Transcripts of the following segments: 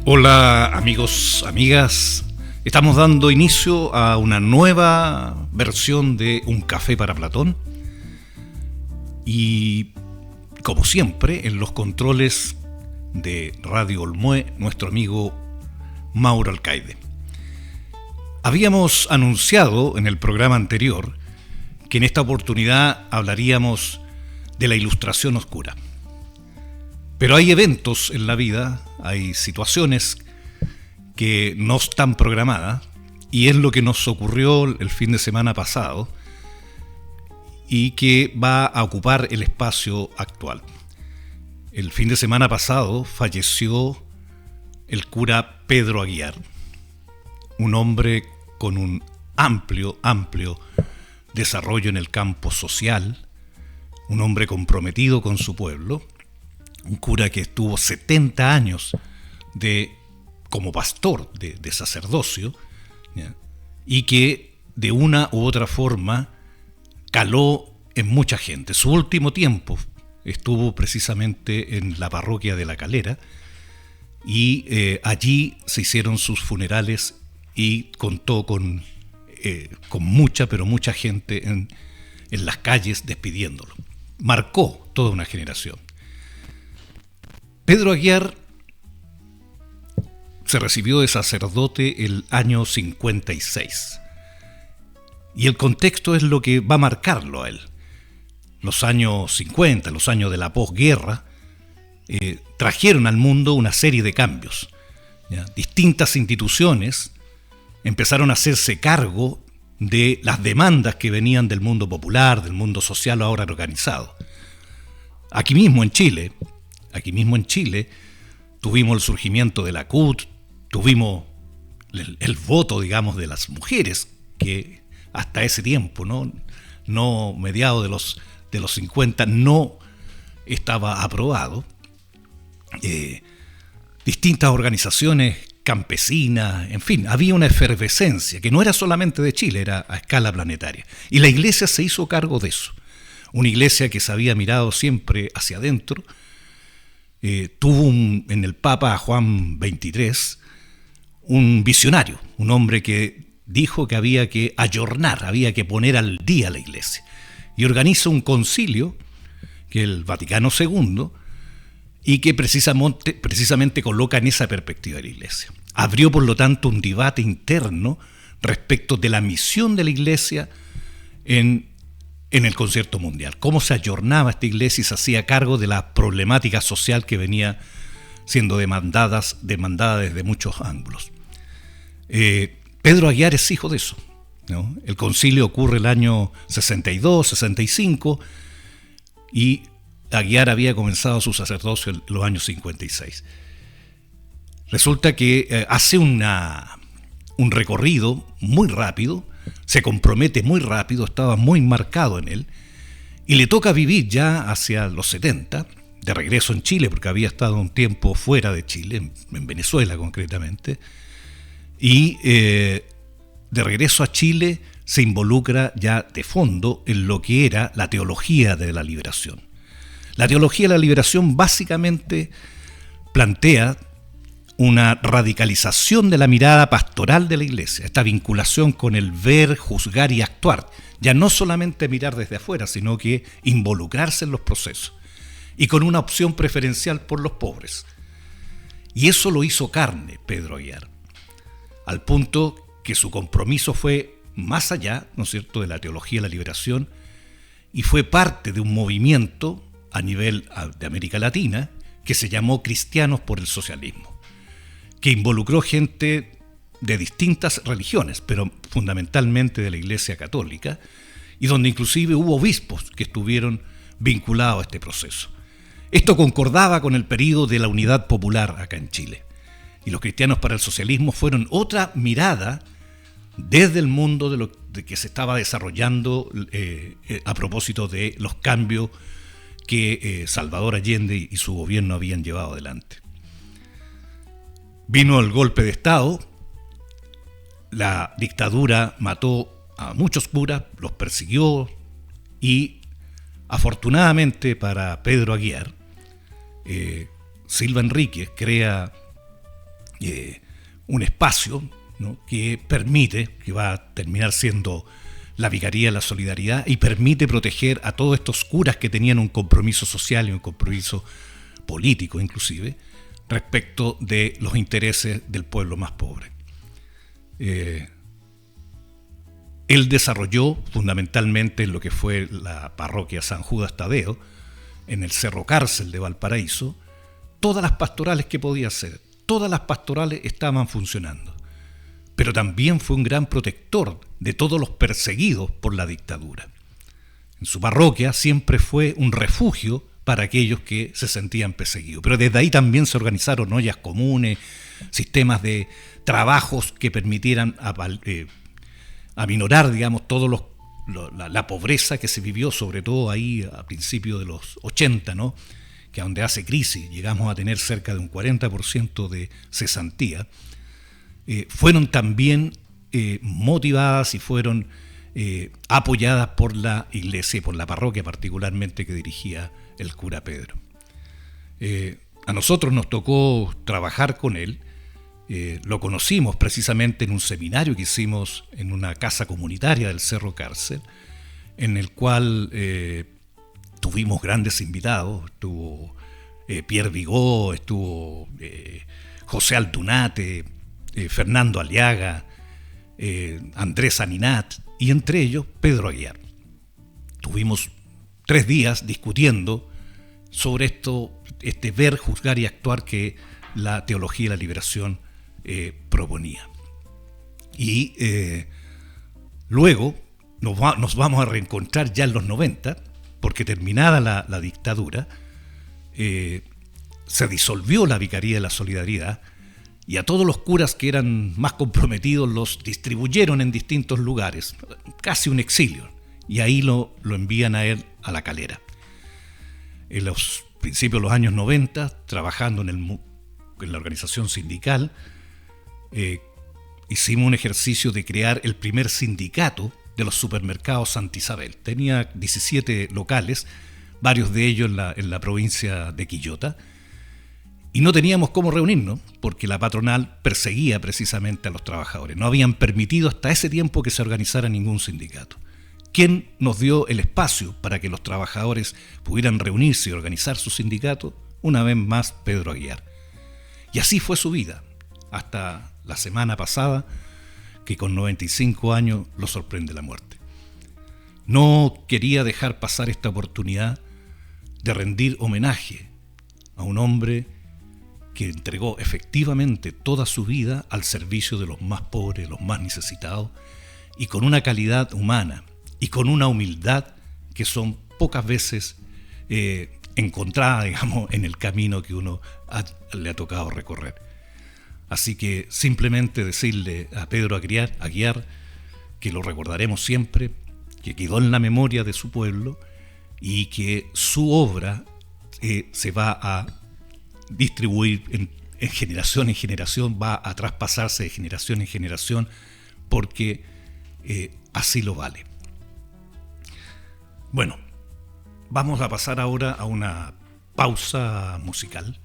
Hola amigos, amigas, estamos dando inicio a una nueva versión de Un Café para Platón y como siempre en los controles de Radio Olmué, nuestro amigo Mauro Alcaide. Habíamos anunciado en el programa anterior que en esta oportunidad hablaríamos de la ilustración oscura. Pero hay eventos en la vida, hay situaciones que no están programadas, y es lo que nos ocurrió el fin de semana pasado y que va a ocupar el espacio actual. El fin de semana pasado falleció el cura Pedro Aguiar, un hombre con un amplio desarrollo en el campo social, un hombre comprometido con su pueblo, un cura que estuvo 70 años como pastor de sacerdocio, ¿ya? Y que de una u otra forma caló en mucha gente. Su último tiempo estuvo precisamente en la parroquia de La Calera y allí se hicieron sus funerales y contó con mucha gente en las calles despidiéndolo. Marcó toda una generación. Pedro Aguiar se recibió de sacerdote el año 56. Y el contexto es lo que va a marcarlo a él. Los años 50, los años de la posguerra, trajeron al mundo una serie de cambios, ¿ya? Distintas instituciones empezaron a hacerse cargo de las demandas que venían del mundo popular, del mundo social ahora organizado. Aquí mismo en Chile, tuvimos el surgimiento de la CUT, tuvimos el voto, digamos, de las mujeres, que hasta ese tiempo, no mediados de los 50, no estaba aprobado. Distintas organizaciones campesinas, en fin, había una efervescencia que no era solamente de Chile, era a escala planetaria. Y la Iglesia se hizo cargo de eso. Una Iglesia que se había mirado siempre hacia adentro. Tuvo en el Papa Juan XXIII un visionario, un hombre que dijo que había que ayornar, había que poner al día la Iglesia. Y organiza un concilio, que es el Vaticano II, y que precisamente coloca en esa perspectiva de la Iglesia. Abrió, por lo tanto, un debate interno respecto de la misión de la Iglesia en el concierto mundial. Cómo se ayornaba esta Iglesia y se hacía cargo de la problemática social que venía siendo demandada desde muchos ángulos. Pedro Aguiar es hijo de eso, ¿no? El concilio ocurre el año 62, 65, y Aguiar había comenzado su sacerdocio en los años 56. Resulta que hace un recorrido muy rápido, se compromete muy rápido, estaba muy marcado en él, y le toca vivir ya hacia los 70, de regreso en Chile, porque había estado un tiempo fuera de Chile, en Venezuela concretamente, y de regreso a Chile se involucra ya de fondo en lo que era la teología de la liberación. La teología de la liberación básicamente plantea una radicalización de la mirada pastoral de la Iglesia, esta vinculación con el ver, juzgar y actuar, ya no solamente mirar desde afuera, sino que involucrarse en los procesos, y con una opción preferencial por los pobres. Y eso lo hizo carne Pedro Aguiar, al punto que su compromiso fue más allá, ¿no es cierto?, de la teología de la liberación, y fue parte de un movimiento a nivel de América Latina que se llamó Cristianos por el Socialismo, que involucró gente de distintas religiones, pero fundamentalmente de la Iglesia Católica, y donde inclusive hubo obispos que estuvieron vinculados a este proceso. Esto concordaba con el periodo de la Unidad Popular acá en Chile, y los Cristianos para el Socialismo fueron otra mirada desde el mundo de que se estaba desarrollando a propósito de los cambios que Salvador Allende y su gobierno habían llevado adelante. Vino el golpe de Estado, la dictadura mató a muchos curas, los persiguió, y afortunadamente para Pedro Aguiar, Silva Enríquez crea un espacio, ¿no?, que permite, que va a terminar siendo la Vicaría de la Solidaridad, y permite proteger a todos estos curas que tenían un compromiso social y un compromiso político inclusive, respecto de los intereses del pueblo más pobre. Él desarrolló fundamentalmente en lo que fue la parroquia San Judas Tadeo, en el Cerro Cárcel de Valparaíso, todas las pastorales que podía hacer. Todas las pastorales estaban funcionando. Pero también fue un gran protector de todos los perseguidos por la dictadura. En su parroquia siempre fue un refugio para aquellos que se sentían perseguidos. Pero desde ahí también se organizaron ollas comunes, sistemas de trabajos que permitieran aminorar, digamos, la pobreza que se vivió, sobre todo ahí a principios de los 80, ¿no?, que donde hace crisis llegamos a tener cerca de un 40% de cesantía. Fueron también motivadas y fueron apoyadas por la iglesia y por la parroquia particularmente que dirigía el cura Pedro. A nosotros nos tocó trabajar con él. Lo conocimos precisamente en un seminario que hicimos en una casa comunitaria del Cerro Cárcel, en el cual tuvimos grandes invitados. Estuvo Pierre Vigot, estuvo José Aldunate, Fernando Aliaga, Andrés Aninat, y entre ellos Pedro Aguiar. Tuvimos 3 días discutiendo sobre este ver, juzgar y actuar que la teología de la liberación proponía. Y luego nos vamos a reencontrar ya en los 90, porque terminada la dictadura, se disolvió la Vicaría de la Solidaridad, y a todos los curas que eran más comprometidos los distribuyeron en distintos lugares, casi un exilio, y ahí lo envían a él a La Calera. En los principios de los años 90, trabajando en la organización sindical, hicimos un ejercicio de crear el primer sindicato de los supermercados Santa Isabel. Tenía 17 locales, varios de ellos en la provincia de Quillota, y no teníamos cómo reunirnos porque la patronal perseguía precisamente a los trabajadores. No habían permitido hasta ese tiempo que se organizara ningún sindicato. ¿Quién nos dio el espacio para que los trabajadores pudieran reunirse y organizar su sindicato? Una vez más, Pedro Aguiar. Y así fue su vida, hasta la semana pasada, que con 95 años lo sorprende la muerte. No quería dejar pasar esta oportunidad de rendir homenaje a un hombre que entregó efectivamente toda su vida al servicio de los más pobres, los más necesitados, y con una calidad humana y con una humildad que son pocas veces encontradas, digamos, en el camino que uno le ha tocado recorrer. Así que simplemente decirle a Pedro Aguiar que lo recordaremos siempre, que quedó en la memoria de su pueblo y que su obra se va a distribuir en generación en generación, va a traspasarse de generación en generación, porque así lo vale. Bueno, vamos a pasar ahora a una pausa musical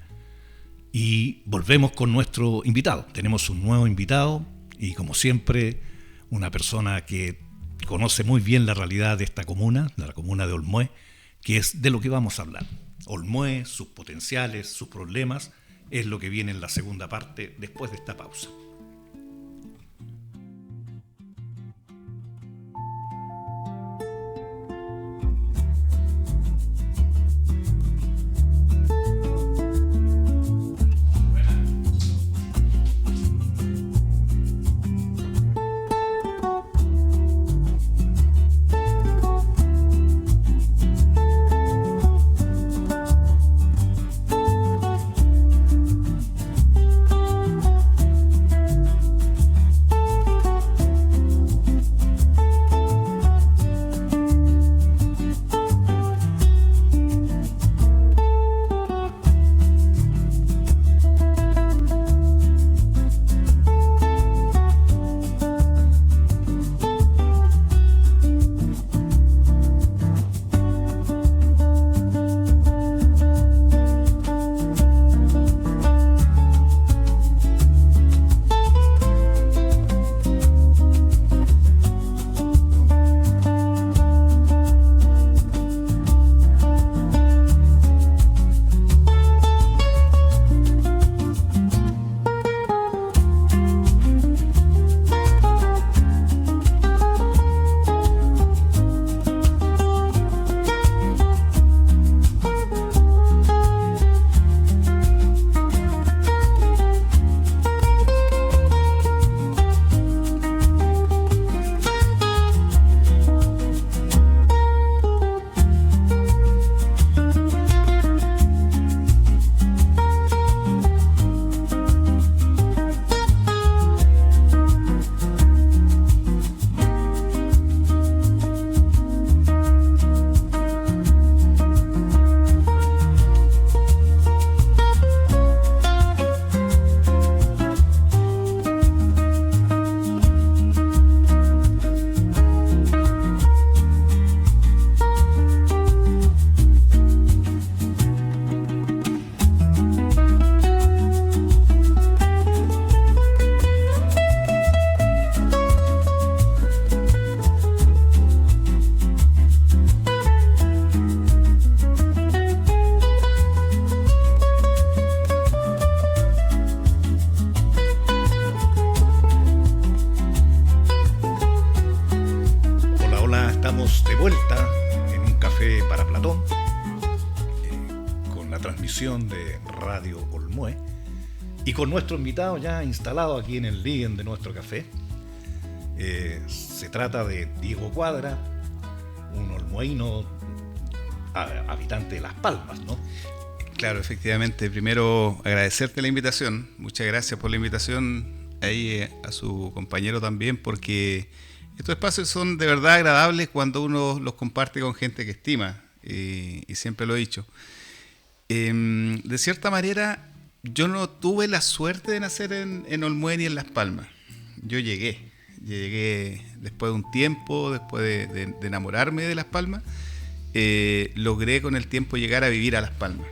y volvemos con nuestro invitado. Tenemos un nuevo invitado y, como siempre, una persona que conoce muy bien la realidad de esta comuna, de la comuna de Olmué, que es de lo que vamos a hablar. Olmué, sus potenciales, sus problemas, es lo que viene en la segunda parte después de esta pausa. estamos de vuelta en un café para Platón, con la transmisión de Radio Olmué y con nuestro invitado ya instalado aquí en el living de nuestro café. Se trata de Diego Cuadra, un olmueino habitante de Las Palmas, ¿no? Claro, efectivamente. Primero agradecerte la invitación. Muchas gracias por la invitación ahí a su compañero también, porque estos espacios son de verdad agradables cuando uno los comparte con gente que estima, y siempre lo he dicho. De cierta manera, yo no tuve la suerte de nacer en Olmué ni en Las Palmas. Yo llegué después de un tiempo, después de enamorarme de Las Palmas, logré con el tiempo llegar a vivir a Las Palmas.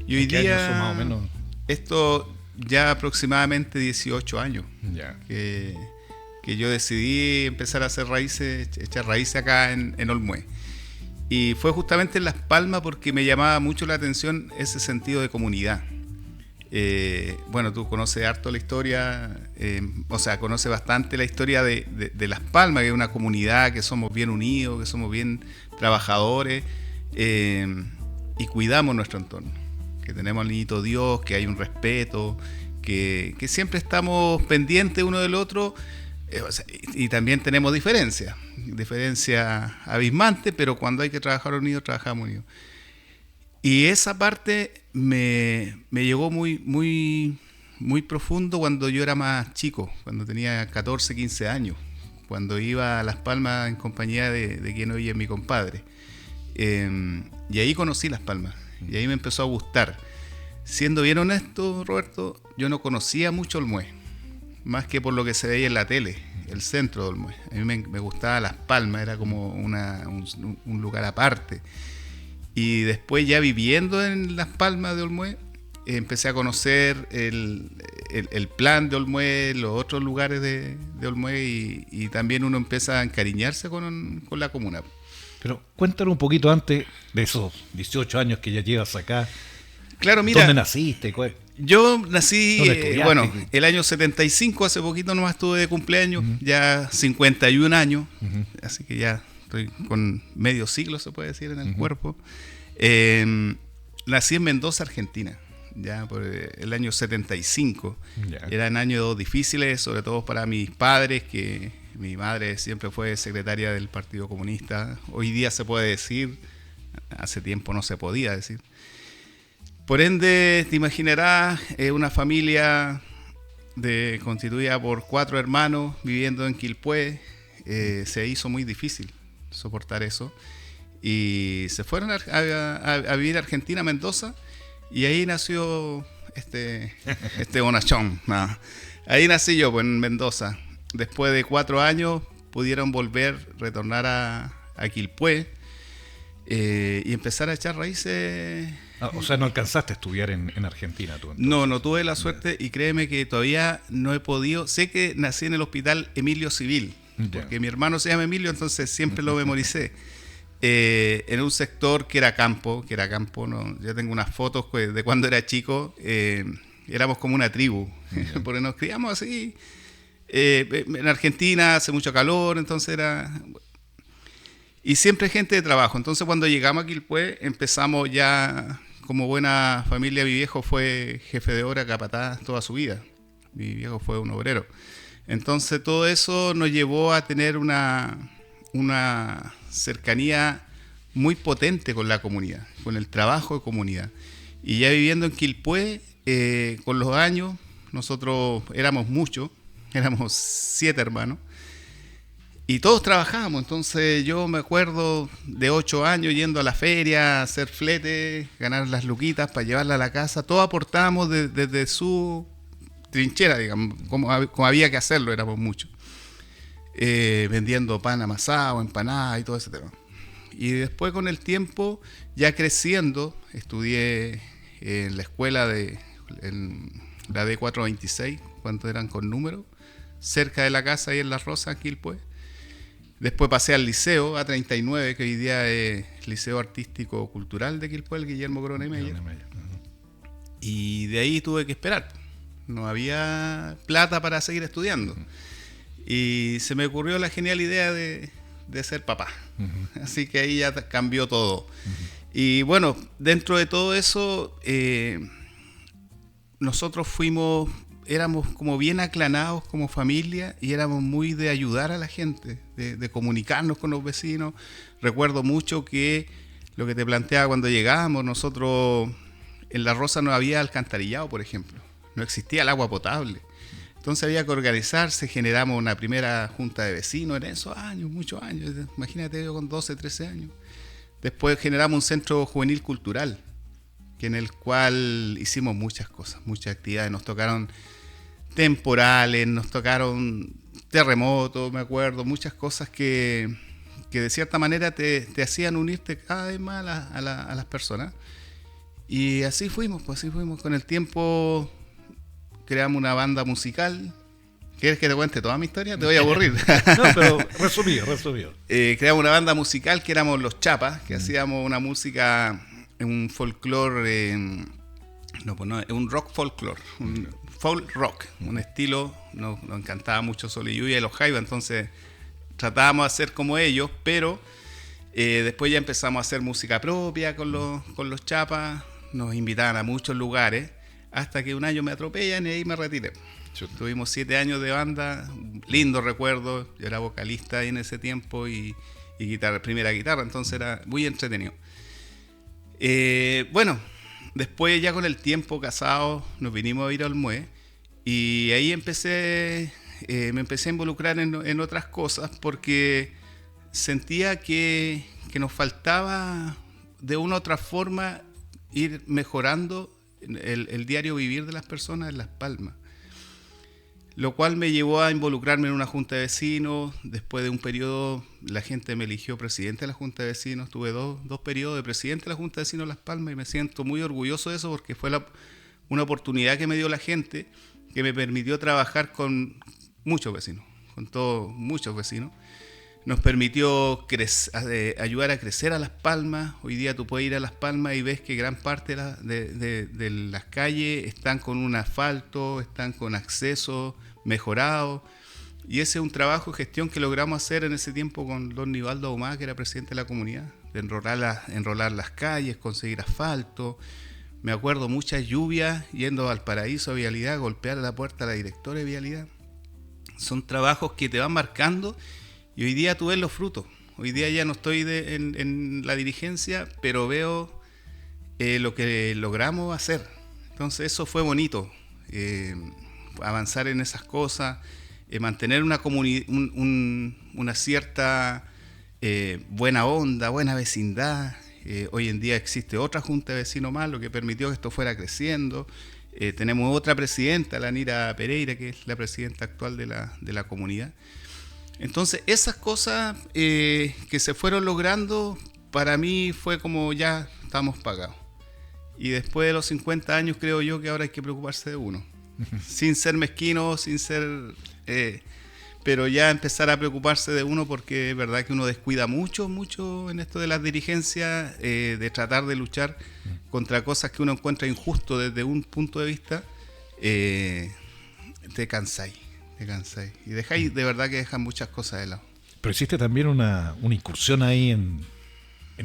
Y hoy día, años son más o menos? Esto ya aproximadamente 18 años, Ya. que yo decidí empezar a hacer echar raíces acá en Olmué. Y fue justamente en Las Palmas porque me llamaba mucho la atención ese sentido de comunidad. Bueno, tú conoces harto la historia, conoces bastante la historia de Las Palmas, que es una comunidad que somos bien unidos, que somos bien trabajadores, y cuidamos nuestro entorno, que tenemos al niñito Dios, que hay un respeto, que siempre estamos pendientes uno del otro, y también tenemos diferencias abismantes, pero cuando hay que trabajar unidos, trabajamos unidos. Y esa parte me llegó muy profundo cuando yo era más chico, cuando tenía 14, 15 años, cuando iba a Las Palmas en compañía de quien hoy es mi compadre. Y ahí conocí Las Palmas, y ahí me empezó a gustar. Siendo bien honesto, Roberto, yo no conocía mucho Olmué, más que por lo que se veía en la tele, el centro de Olmué. A mí me gustaba Las Palmas, era como un lugar aparte. Y después, ya viviendo en Las Palmas de Olmué, empecé a conocer el plan de Olmué, los otros lugares de Olmué, y también uno empieza a encariñarse con la comuna. Pero cuéntanos un poquito antes de esos 18 años que ya llevas acá. Claro, mira. ¿Dónde naciste? Yo nací, ¿Dónde el año 75, hace poquito nomás estuve de cumpleaños, ya 51 años, así que ya estoy con medio siglo, se puede decir, en el cuerpo. Nací en Mendoza, Argentina, ya por el año 75. Ya. Eran años difíciles, sobre todo para mis padres, que mi madre siempre fue secretaria del Partido Comunista. Hoy día se puede decir, hace tiempo no se podía decir. Por ende, te imaginarás, una familia constituida por 4 hermanos viviendo en Quilpué. Se hizo muy difícil soportar eso, y se fueron a vivir a Argentina, Mendoza, y ahí nació este bonachón. No. Ahí nací yo, pues, en Mendoza. Después de 4 años pudieron retornar a Quilpué, y empezar a echar raíces. O sea, no alcanzaste a estudiar en Argentina tú, entonces. No tuve la suerte, y créeme que todavía no he podido. Sé que nací en el hospital Emilio Civil, porque mi hermano se llama Emilio, entonces siempre lo memoricé. En un sector que era campo, ¿no? Yo tengo unas fotos de cuando era chico, éramos como una tribu, porque nos criamos así. En Argentina hace mucho calor, entonces y siempre gente de trabajo. Entonces, cuando llegamos a Quilpué, empezamos ya, como buena familia. Mi viejo fue jefe de obra, capataz toda su vida. Mi viejo fue un obrero. Entonces, todo eso nos llevó a tener una cercanía muy potente con la comunidad, con el trabajo de comunidad. Y ya viviendo en Quilpué, con los años, nosotros éramos muchos, éramos 7 hermanos, y todos trabajábamos. Entonces yo me acuerdo de 8 años yendo a la feria, a hacer flete, ganar las luquitas para llevarla a la casa. Todos aportábamos desde su trinchera, digamos, como había que hacerlo, éramos muchos. Vendiendo pan amasado, empanada y todo ese tema. Y después, con el tiempo, ya creciendo, estudié en la escuela en la D426, cuando eran con números, cerca de la casa, ahí en Las Rosas, Quilpué. Después pasé al liceo A39, que hoy día es Liceo Artístico Cultural de Quilpué, el Guillermo Corona y Meyer. Y de ahí tuve que esperar. No había plata para seguir estudiando. Y se me ocurrió la genial idea de de ser papá. Así que ahí ya cambió todo. Y bueno, dentro de todo eso, nosotros éramos como bien aclanados como familia y éramos muy de ayudar a la gente, de comunicarnos con los vecinos. Recuerdo mucho que lo que te planteaba cuando llegábamos, nosotros en La Rosa no había alcantarillado, por ejemplo. No existía el agua potable. Entonces había que organizarse, generamos una primera junta de vecinos en esos años, muchos años. Imagínate yo con 12, 13 años. Después generamos un centro juvenil cultural, en el cual hicimos muchas cosas, muchas actividades. Nos tocaron temporales, nos tocaron terremotos, me acuerdo, muchas cosas que de cierta manera te hacían unirte cada vez más a las personas. Y así fuimos, con el tiempo creamos una banda musical. ¿Quieres que te cuente toda mi historia? Te voy a aburrir. No, pero resumido. Creamos una banda musical que éramos Los Chapas, que hacíamos una música, un folclore, un rock folclore, un folk rock, un estilo, nos encantaba mucho Sol y Lluvia y Los Jaivas, entonces tratábamos de hacer como ellos, pero después ya empezamos a hacer música propia con los Chapas, nos invitaban a muchos lugares, hasta que un año me atropellan y ahí me retiré. Tuvimos 7 años de banda, lindo recuerdo, yo era vocalista ahí en ese tiempo y primera guitarra, entonces era muy entretenido. Bueno, después ya con el tiempo casados nos vinimos a ir a Olmué y ahí me empecé a involucrar en otras cosas porque sentía que nos faltaba de una u otra forma ir mejorando el diario vivir de las personas en Las Palmas. Lo cual me llevó a involucrarme en una junta de vecinos. Después de un periodo, la gente me eligió presidente de la junta de vecinos. Tuve dos periodos de presidente de la junta de vecinos de Las Palmas y me siento muy orgulloso de eso porque fue una oportunidad que me dio la gente que me permitió trabajar con muchos vecinos, muchos vecinos. Nos permitió ayudar a crecer a Las Palmas. Hoy día tú puedes ir a Las Palmas y ves que gran parte de las calles están con un asfalto, están con acceso mejorado. Y ese es un trabajo de gestión que logramos hacer en ese tiempo con don Nivaldo Ahumada, que era presidente de la comunidad, de enrolar las calles, conseguir asfalto. Me acuerdo muchas lluvias yendo al Paraíso a Vialidad, golpear a la puerta a la directora de Vialidad. Son trabajos que te van marcando. Y hoy día tú ves los frutos. Hoy día ya no estoy en la dirigencia, pero veo lo que logramos hacer. Entonces eso fue bonito, avanzar en esas cosas, mantener una cierta buena onda, buena vecindad. Hoy en día existe otra junta de vecinos más, lo que permitió que esto fuera creciendo. Tenemos otra presidenta, la Nira Pereira, que es la presidenta actual de la comunidad. Entonces, esas cosas que se fueron logrando, para mí fue como ya estamos pagados. Y después de los 50 años creo yo que ahora hay que preocuparse de uno. Sin ser mezquino, pero ya empezar a preocuparse de uno porque es verdad que uno descuida mucho en esto de las dirigencias, de tratar de luchar contra cosas que uno encuentra injusto desde un punto de vista, te cansáis. Y dejáis, de verdad que dejan muchas cosas de lado. Pero hiciste también una incursión ahí en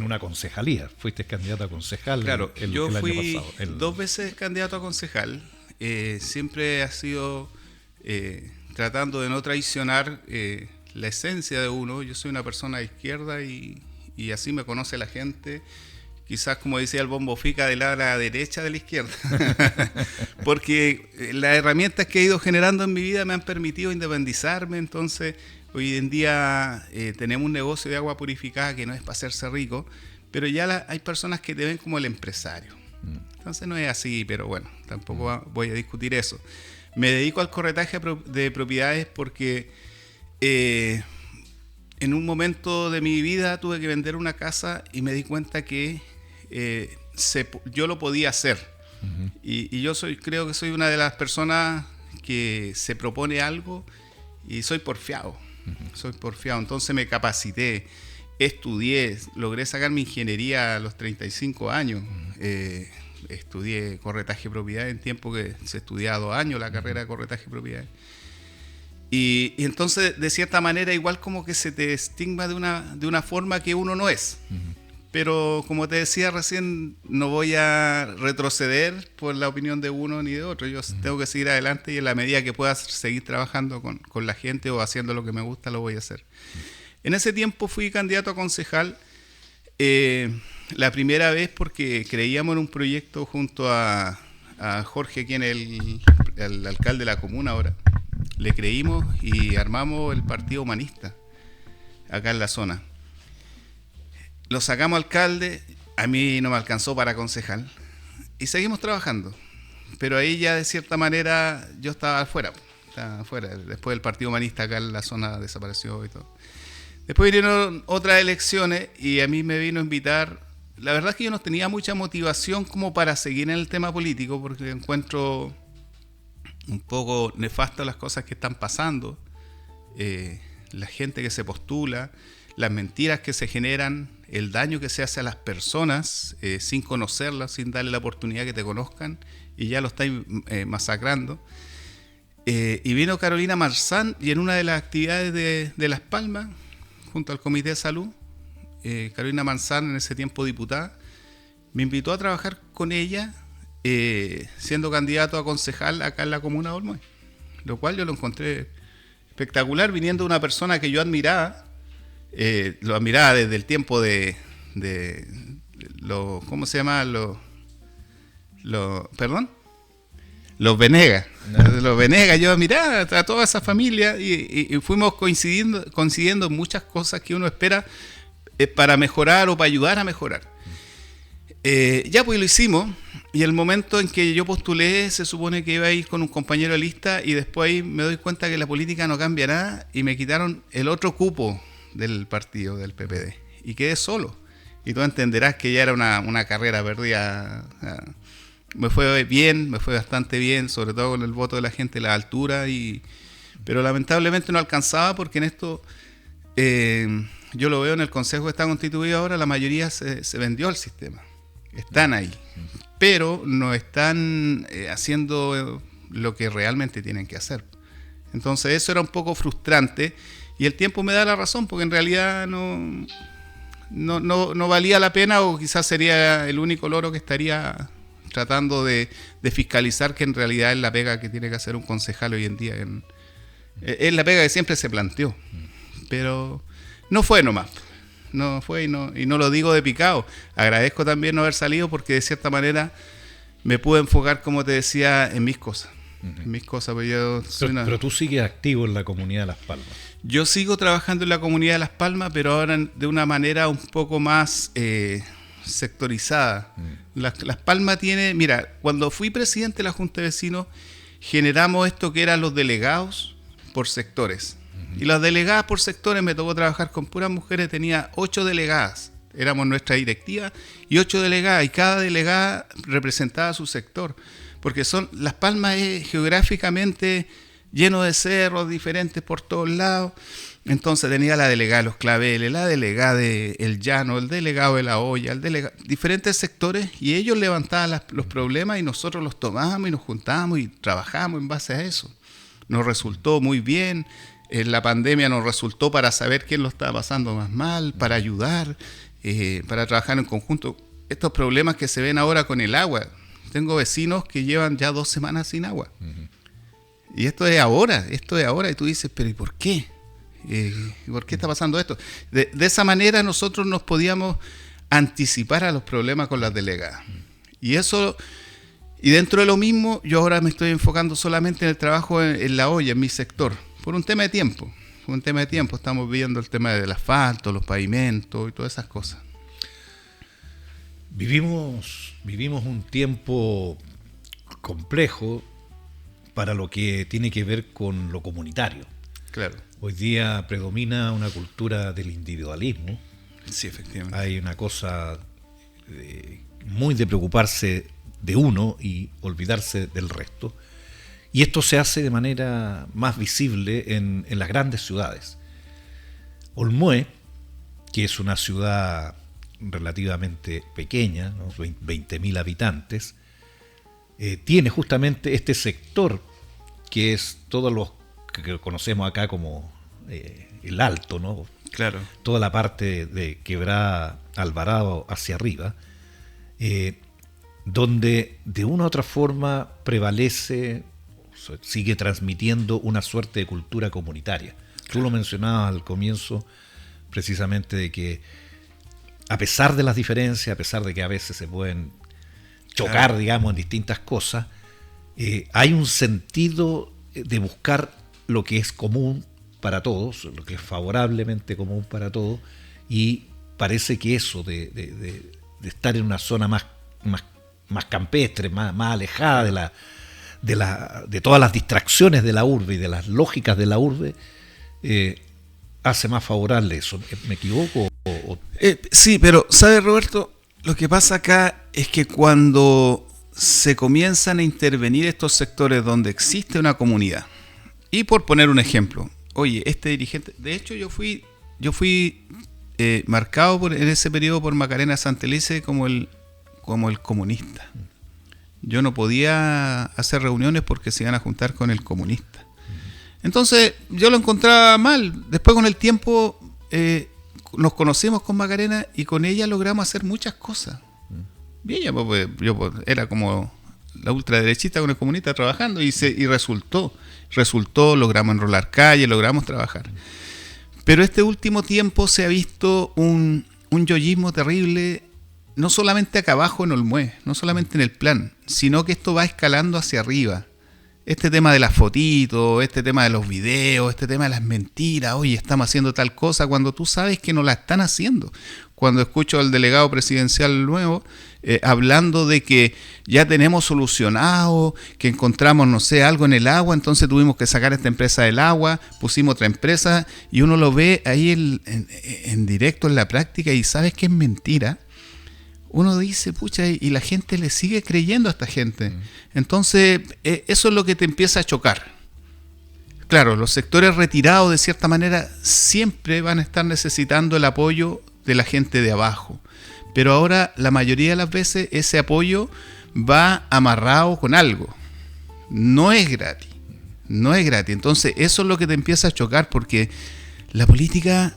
una concejalía. Fuiste candidato a concejal. Claro, yo fui año pasado, 2 veces candidato a concejal. Siempre ha sido tratando de no traicionar la esencia de uno. Yo soy una persona de izquierda y así me conoce la gente. Quizás, como decía el Bombo Fica, de la derecha de la izquierda. Porque las herramientas que he ido generando en mi vida me han permitido independizarme. Entonces, hoy en día tenemos un negocio de agua purificada que no es para hacerse rico, pero ya hay personas que te ven como el empresario. Entonces no es así, pero bueno, tampoco voy a discutir eso. Me dedico al corretaje de propiedades porque en un momento de mi vida tuve que vender una casa y me di cuenta que yo lo podía hacer. Y yo creo que soy una de las personas que se propone algo y soy porfiado. Entonces me capacité, estudié, logré sacar mi ingeniería a los 35 años. Estudié corretaje de propiedades en tiempo que se estudiaba 2 años la carrera de corretaje de propiedades. Y entonces, de cierta manera, igual como que se te estigma de una forma que uno no es. Pero como te decía recién, no voy a retroceder por la opinión de uno ni de otro. Yo tengo que seguir adelante y en la medida que pueda seguir trabajando con la gente o haciendo lo que me gusta, lo voy a hacer. En ese tiempo fui candidato a concejal, la primera vez porque creíamos en un proyecto junto a Jorge, quien es el alcalde de la comuna ahora. Le creímos y armamos el Partido Humanista acá en la zona. Lo sacamos alcalde, a mí no me alcanzó para concejal y seguimos trabajando. Pero ahí ya de cierta manera yo estaba afuera. Después el Partido Humanista acá en la zona desapareció y todo. Después vinieron otras elecciones y a mí me vino a invitar. La verdad es que yo no tenía mucha motivación como para seguir en el tema político porque encuentro un poco nefasto las cosas que están pasando, la gente que se postula, las mentiras que se generan, el daño que se hace a las personas sin conocerlas, sin darle la oportunidad que te conozcan y ya lo estáis masacrando. Y vino Carolina Marzán y en una de las actividades de Las Palmas, junto al Comité de Salud, Carolina Marzán, en ese tiempo diputada, me invitó a trabajar con ella siendo candidato a concejal acá en la comuna de Olmué, lo cual yo lo encontré espectacular, viniendo de una persona que yo admiraba, lo admiraba desde el tiempo de ¿cómo se llama? ¿Perdón? Los Venegas. Los Venegas, yo admiraba a toda esa familia y fuimos coincidiendo en muchas cosas que uno espera para mejorar o para ayudar a mejorar. Ya pues lo hicimos y el momento en que yo postulé se supone que iba a ir con un compañero de lista y después me doy cuenta que la política no cambia nada y me quitaron el otro cupo del partido, del PPD, y quedé solo. Y tú entenderás que ya era una carrera perdida. Me fue bien, me fue bastante bien, sobre todo con el voto de la gente, la altura, pero lamentablemente no alcanzaba porque en esto, yo lo veo en el Consejo que está constituido ahora, la mayoría se vendió al sistema. Están ahí, pero no están haciendo lo que realmente tienen que hacer. Entonces eso era un poco frustrante y el tiempo me da la razón porque en realidad no valía la pena o quizás sería el único logro que estaría tratando de fiscalizar, que en realidad es la pega que tiene que hacer un concejal hoy en día. Es la pega que siempre se planteó, pero no fue nomás. No fue y no lo digo de picado. Agradezco también no haber salido porque de cierta manera me pude enfocar, como te decía, en mis cosas. En mis cosas, porque yo soy pero tú sigues activo en la comunidad de Las Palmas. Yo sigo trabajando en la comunidad de Las Palmas, pero ahora de una manera un poco más sectorizada. Las Palmas tiene, mira, cuando fui presidente de la Junta de Vecinos, generamos esto que eran los delegados por sectores. Y las delegadas por sectores, me tocó trabajar con puras mujeres, tenía 8 delegadas, éramos nuestra directiva, y 8 delegadas, y cada delegada representaba su sector, porque Las Palmas es geográficamente lleno de cerros diferentes por todos lados. Entonces tenía la delegada de Los Claveles, la delegada de El Llano, el delegado de La Hoya, diferentes sectores, y ellos levantaban los problemas y nosotros los tomábamos y nos juntábamos y trabajábamos en base a eso. Nos resultó muy bien. En la pandemia nos resultó para saber quién lo estaba pasando más mal, para ayudar, para trabajar en conjunto. Estos problemas que se ven ahora con el agua. Tengo vecinos que llevan ya 2 semanas sin agua. Y esto es ahora. Y tú dices, pero ¿y por qué? ¿Por qué está pasando esto? De esa manera nosotros nos podíamos anticipar a los problemas con las delegadas. Y dentro de lo mismo, yo ahora me estoy enfocando solamente en el trabajo en La Hoya, en mi sector. Por un tema de tiempo. Estamos viendo el tema del asfalto, los pavimentos y todas esas cosas. Vivimos un tiempo complejo para lo que tiene que ver con lo comunitario. Claro. Hoy día predomina una cultura del individualismo. Sí, efectivamente. Hay una cosa muy de preocuparse de uno y olvidarse del resto. Y esto se hace de manera más visible en las grandes ciudades. Olmué, que es una ciudad relativamente pequeña, ¿no? 20.000 habitantes, tiene justamente este sector que es todos los que conocemos acá como el Alto, ¿no? Claro. Toda la parte de Quebrada Alvarado hacia arriba, donde de una u otra forma prevalece, sigue transmitiendo una suerte de cultura comunitaria. Tú lo mencionabas al comienzo, precisamente, de que a pesar de las diferencias, a pesar de que a veces se pueden chocar, digamos, en distintas cosas, hay un sentido de buscar lo que es común para todos, lo que es favorablemente común para todos, y parece que eso de estar en una zona más campestre, más alejada de todas las distracciones de la urbe y de las lógicas de la urbe, hace más favorable eso. ¿Me equivoco? Sí, pero ¿sabes, Roberto? Lo que pasa acá es que cuando se comienzan a intervenir estos sectores donde existe una comunidad, y por poner un ejemplo, oye, este dirigente, de hecho yo fui marcado en ese periodo por Macarena Santelice como el comunista. Yo no podía hacer reuniones porque se iban a juntar con el comunista. Entonces yo lo encontraba mal. Después, con el tiempo, nos conocimos con Macarena y con ella logramos hacer muchas cosas. Y ella, yo era como la ultraderechista con el comunista trabajando y resultó, logramos enrolar calles, logramos trabajar. Pero este último tiempo se ha visto un yoyismo terrible, no solamente acá abajo en Olmué, no solamente en el plan, sino que esto va escalando hacia arriba. Este tema de las fotitos, este tema de los videos, este tema de las mentiras, oye, estamos haciendo tal cosa, cuando tú sabes que no la están haciendo. Cuando escucho al delegado presidencial nuevo hablando de que ya tenemos solucionado, que encontramos, no sé, algo en el agua, entonces tuvimos que sacar esta empresa del agua, pusimos otra empresa, y uno lo ve ahí en directo, en la práctica, y sabes que es mentira. Uno dice, pucha, y la gente le sigue creyendo a esta gente. Entonces, eso es lo que te empieza a chocar. Claro, los sectores retirados, de cierta manera, siempre van a estar necesitando el apoyo de la gente de abajo. Pero ahora, la mayoría de las veces, ese apoyo va amarrado con algo. No es gratis. No es gratis. Entonces, eso es lo que te empieza a chocar, porque la política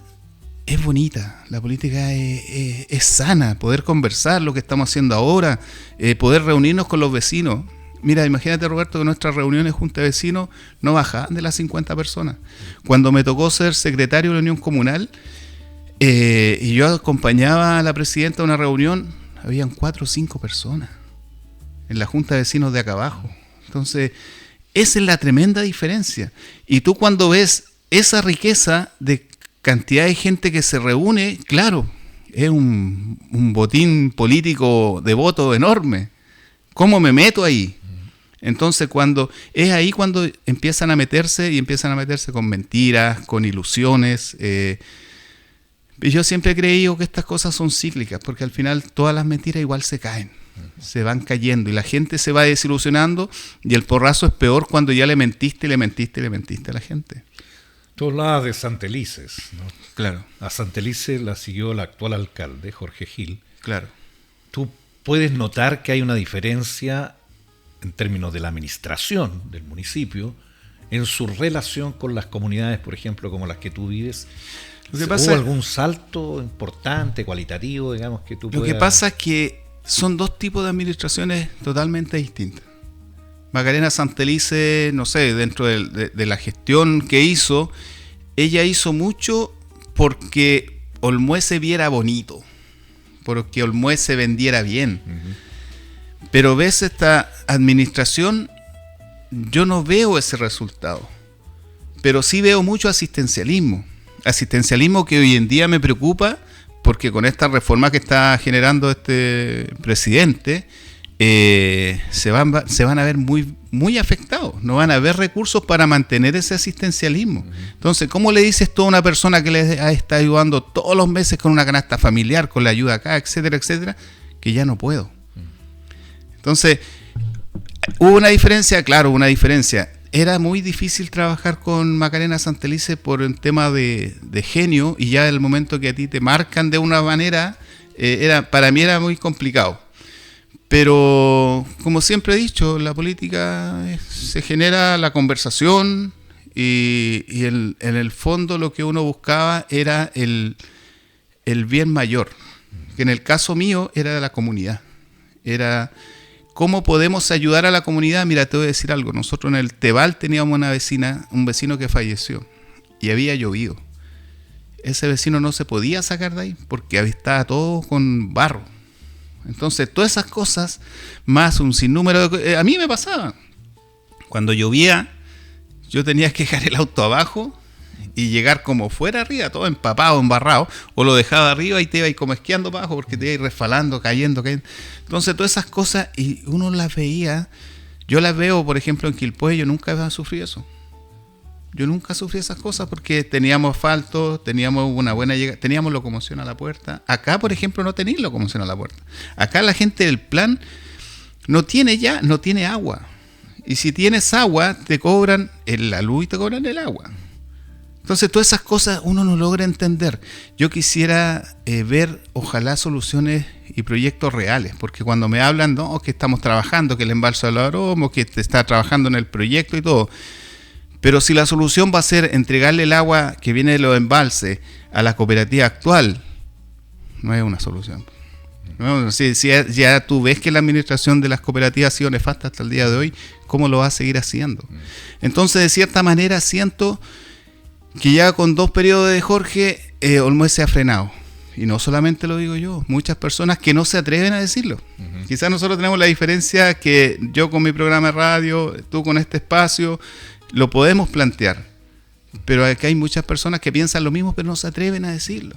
es bonita, la política es sana, poder conversar lo que estamos haciendo ahora, poder reunirnos con los vecinos. Mira, imagínate, Roberto, que nuestras reuniones junta de vecinos no bajaban de las 50 personas. Cuando me tocó ser secretario de la Unión Comunal y yo acompañaba a la presidenta a una reunión, habían 4 o 5 personas en la junta de vecinos de acá abajo. Entonces, esa es la tremenda diferencia. Y tú, cuando ves esa riqueza de cantidad de gente que se reúne, claro, es un botín político de voto enorme. ¿Cómo me meto ahí? Entonces, es ahí cuando empiezan a meterse con mentiras, con ilusiones. Yo siempre he creído que estas cosas son cíclicas, porque al final todas las mentiras igual se caen, se van cayendo y la gente se va desilusionando, y el porrazo es peor cuando ya le mentiste a la gente. Tú hablabas de Santelices, ¿no? Claro. A Santelices la siguió el actual alcalde, Jorge Gil. Claro. Tú puedes notar que hay una diferencia en términos de la administración del municipio en su relación con las comunidades, por ejemplo, como las que tú vives. ¿Hubo algún salto importante, cualitativo, digamos, que tú puedas...? Lo que pasa es que son dos tipos de administraciones totalmente distintas. Macarena Santelice, no sé, dentro de la gestión que hizo, ella hizo mucho porque Olmué se viera bonito, porque Olmué se vendiera bien. Uh-huh. Pero ves esta administración, yo no veo ese resultado, pero sí veo mucho asistencialismo que hoy en día me preocupa, porque con esta reforma que está generando este presidente, se van a ver muy, muy afectados, no van a haber recursos para mantener ese asistencialismo. Entonces, ¿cómo le dices tú a una persona que le está ayudando todos los meses con una canasta familiar, con la ayuda acá, etcétera, etcétera, que ya no puedo? Entonces, hubo una diferencia, claro, una diferencia. Era muy difícil trabajar con Macarena Santelice por un tema de genio, y ya el momento que a ti te marcan de una manera, para mí era muy complicado. Pero, como siempre he dicho, la política se genera la conversación, y en el fondo lo que uno buscaba era el bien mayor, que en el caso mío era de la comunidad. Era cómo podemos ayudar a la comunidad. Mira, te voy a decir algo. Nosotros en el Tebal teníamos un vecino que falleció y había llovido. Ese vecino no se podía sacar de ahí porque estaba todo con barro. Entonces, todas esas cosas, más un sinnúmero de... a mí me pasaba. Cuando llovía, yo tenía que dejar el auto abajo y llegar como fuera arriba, todo empapado, embarrado, o lo dejaba arriba y te iba ahí como esquiando para abajo porque te iba a ir resbalando, cayendo. Entonces, todas esas cosas, y uno las veía, yo las veo, por ejemplo, en Quilpué, yo nunca sufrí eso. Yo nunca sufrí esas cosas porque teníamos asfalto, teníamos una buena llegada, teníamos locomoción a la puerta. Acá, por ejemplo, no tenéis locomoción a la puerta. Acá la gente del plan no tiene agua. Y si tienes agua, te cobran la luz y te cobran el agua. Entonces, todas esas cosas uno no logra entender. Yo quisiera ver, ojalá, soluciones y proyectos reales, porque cuando me hablan, no, que estamos trabajando, que el embalse de los Aromos, que te está trabajando en el proyecto y todo. Pero si la solución va a ser entregarle el agua que viene de los embalses a la cooperativa actual, no es una solución. No, si ya tú ves que la administración de las cooperativas ha sido nefasta hasta el día de hoy, ¿cómo lo va a seguir haciendo? Entonces, de cierta manera, siento que ya con 2 periodos de Jorge, Olmué se ha frenado. Y no solamente lo digo yo, muchas personas que no se atreven a decirlo. Uh-huh. Quizás nosotros tenemos la diferencia que yo con mi programa de radio, tú con este espacio, lo podemos plantear, pero acá hay muchas personas que piensan lo mismo, pero no se atreven a decirlo.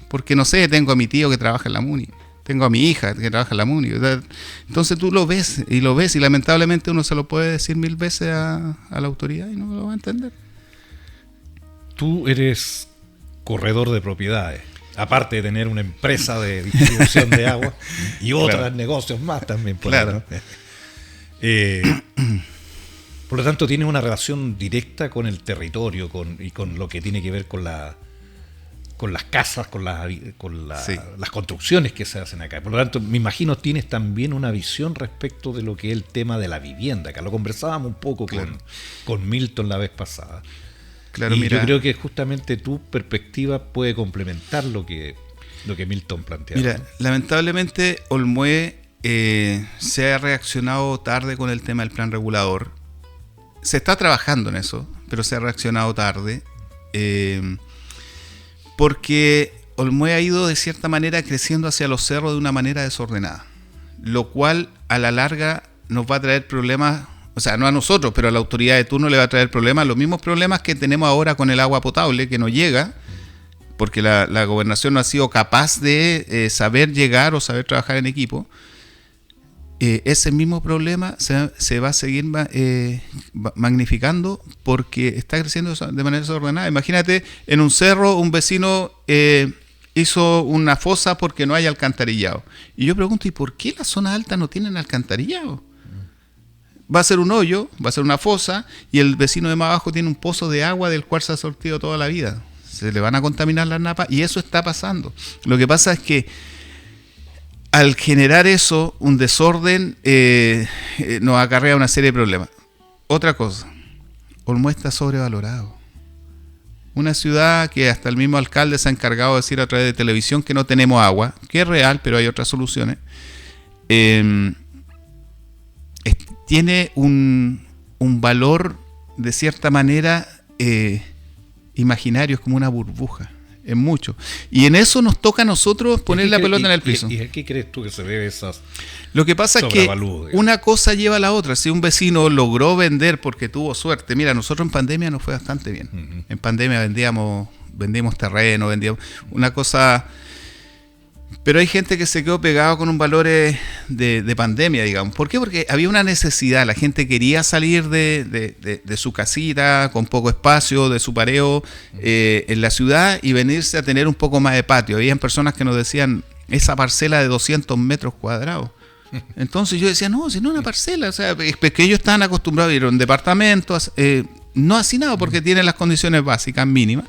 Porque no sé, tengo a mi tío que trabaja en la MUNI, tengo a mi hija que trabaja en la MUNI. Entonces tú lo ves, y lamentablemente uno se lo puede decir 1000 veces a la autoridad y no lo va a entender. Tú eres corredor de propiedades, aparte de tener una empresa de distribución de agua y otros negocios más también. Claro. Por lo tanto, tiene una relación directa con el territorio y con lo que tiene que ver con las casas, con sí, las construcciones que se hacen acá. Por lo tanto, me imagino tienes también una visión respecto de lo que es el tema de la vivienda. Acá lo conversábamos un poco con Milton la vez pasada. Claro, y mira, yo creo que justamente tu perspectiva puede complementar lo que Milton plantea. Mira, ¿no? Lamentablemente Olmué se ha reaccionado tarde con el tema del plan regulador. Se está trabajando en eso, pero se ha reaccionado tarde, porque Olmué ha ido de cierta manera creciendo hacia los cerros de una manera desordenada, lo cual a la larga nos va a traer problemas, o sea, no a nosotros, pero a la autoridad de turno le va a traer problemas, los mismos problemas que tenemos ahora con el agua potable, que no llega, porque la gobernación no ha sido capaz de saber llegar o saber trabajar en equipo. Ese mismo problema se va a seguir magnificando porque está creciendo de manera desordenada. Imagínate, en un cerro un vecino hizo una fosa porque no hay alcantarillado. Y yo pregunto, ¿y por qué las zonas altas no tienen alcantarillado? Va a ser un hoyo, va a ser una fosa, y el vecino de más abajo tiene un pozo de agua del cual se ha sortido toda la vida. Se le van a contaminar las napas, y eso está pasando. Lo que pasa es que al generar eso, un desorden, nos acarrea una serie de problemas. Otra cosa, Olmué está sobrevalorado. Una ciudad que hasta el mismo alcalde se ha encargado de decir a través de televisión que no tenemos agua, que es real, pero hay otras soluciones. Tiene un valor, de cierta manera, imaginario, es como una burbuja. En mucho. Y en eso nos toca a nosotros poner la pelota en el piso. ¿Y a qué crees tú que se debe esas? Lo que pasa es que una cosa lleva a la otra. Si un vecino logró vender porque tuvo suerte. Mira, nosotros en pandemia nos fue bastante bien. Uh-huh. En pandemia vendíamos terreno, vendíamos una cosa. Pero hay gente que se quedó pegado con un valor de pandemia, digamos. ¿Por qué? Porque había una necesidad. La gente quería salir de su casita con poco espacio, de su pareo en la ciudad y venirse a tener un poco más de patio. Habían personas que nos decían, esa parcela de 200 metros cuadrados. Entonces yo decía, no, si no es una parcela. O sea, es que ellos estaban acostumbrados a ir a un departamento, no hacinado porque tienen las condiciones básicas mínimas.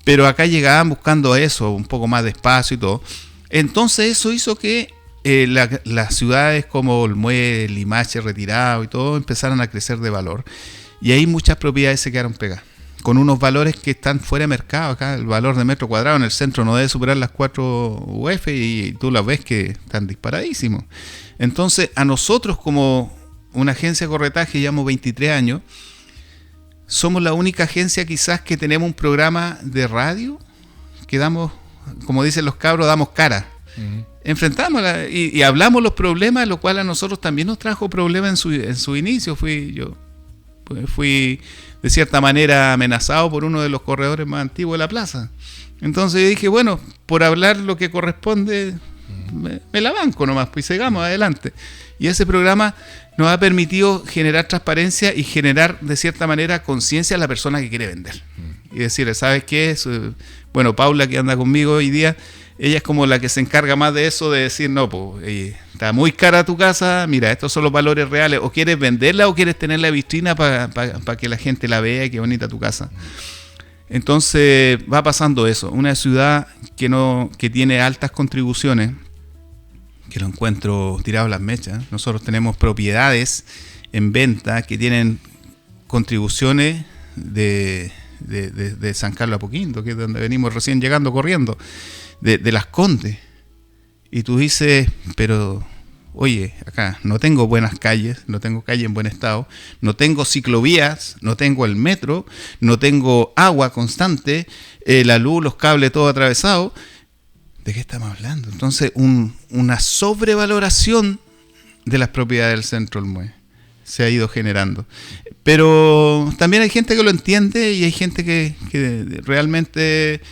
Pero acá llegaban buscando eso, un poco más de espacio y todo. Entonces eso hizo que las ciudades como Olmué, Limache, Retirado y todo empezaron a crecer de valor. Y ahí muchas propiedades se quedaron pegadas. con unos valores que están fuera de mercado. Acá el valor de metro cuadrado en el centro no debe superar las 4 UF y tú las ves que están disparadísimos. Entonces, a nosotros como una agencia de corretaje, llevamos 23 años, somos la única agencia quizás que tenemos un programa de radio que damos, como dicen los cabros, damos cara. Enfrentamos y hablamos los problemas, lo cual a nosotros también nos trajo problemas en su inicio. Fui de cierta manera amenazado por uno de los corredores más antiguos de la plaza. Entonces yo dije, bueno, por hablar lo que corresponde, me la banco nomás, pues sigamos adelante. Y ese programa nos ha permitido generar transparencia y generar de cierta manera conciencia a la persona que quiere vender. Y decirle, ¿sabes qué? Bueno, Paula, que anda conmigo hoy día, ella es como la que se encarga más de eso, de decir, no, pues está muy cara tu casa, mira, estos son los valores reales, o quieres venderla o quieres tenerla en vitrina para que la gente la vea y qué bonita tu casa. Entonces va pasando eso, una ciudad que tiene altas contribuciones, que lo encuentro tirado a las mechas. Nosotros tenemos propiedades en venta que tienen contribuciones de San Carlos Apoquindo, que es donde venimos recién llegando corriendo, de Las Condes. Y tú dices, pero oye, acá no tengo buenas calles, no tengo calle en buen estado, no tengo ciclovías, no tengo el metro, no tengo agua constante, la luz, los cables todo atravesados. ¿De qué estamos hablando? Entonces, una sobrevaloración de las propiedades del centro del Mue se ha ido generando. Pero también hay gente que lo entiende y hay gente que realmente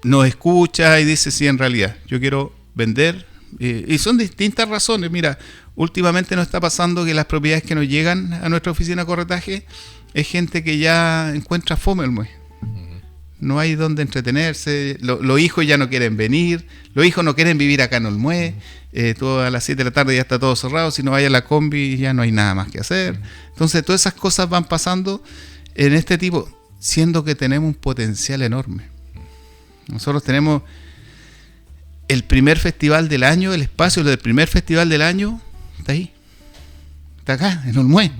nos escucha y dice, sí, en realidad, yo quiero vender. Y son distintas razones. Mira, últimamente nos está pasando que las propiedades que nos llegan a nuestra oficina de corretaje es gente que ya encuentra fome el Mue. No hay donde entretenerse, los hijos ya no quieren venir, los hijos no quieren vivir acá en Olmué, todo a las 7 de la tarde ya está todo cerrado, si no vaya a la combi ya no hay nada más que hacer. Entonces todas esas cosas van pasando en este tipo, siendo que tenemos un potencial enorme. Nosotros tenemos el primer festival del año, el espacio del primer festival del año, está ahí, está acá, en Olmué.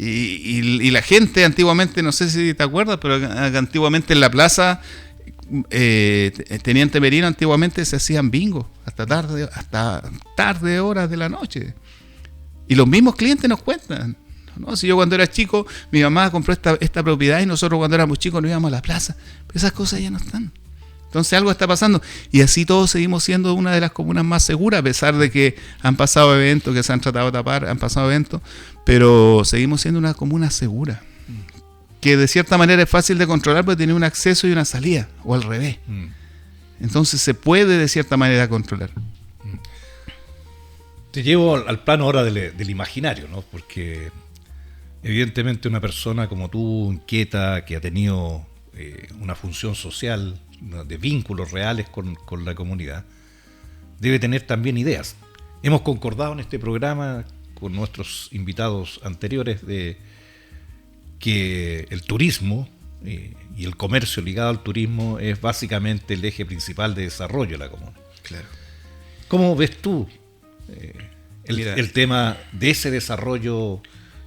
Y la gente antiguamente, no sé si te acuerdas, pero antiguamente en la plaza Teniente Merino antiguamente se hacían bingo hasta tarde horas de la noche. Y los mismos clientes nos cuentan, ¿no? Si yo cuando era chico, mi mamá compró esta propiedad y nosotros cuando éramos chicos nos íbamos a la plaza. Pero esas cosas ya no están. Entonces algo está pasando. Y así todos seguimos siendo una de las comunas más seguras, a pesar de que han pasado eventos que se han tratado de tapar, han pasado eventos, pero seguimos siendo una comuna segura. Que de cierta manera es fácil de controlar porque tiene un acceso y una salida, o al revés. Entonces se puede de cierta manera controlar. Te llevo al plano ahora del imaginario, ¿no? Porque evidentemente una persona como tú, inquieta, que ha tenido una función social, de vínculos reales con la comunidad, debe tener también ideas. Hemos concordado en este programa con nuestros invitados anteriores de que el turismo y el comercio ligado al turismo es básicamente el eje principal de desarrollo de la comuna. Claro. ¿Cómo ves tú el tema de ese desarrollo?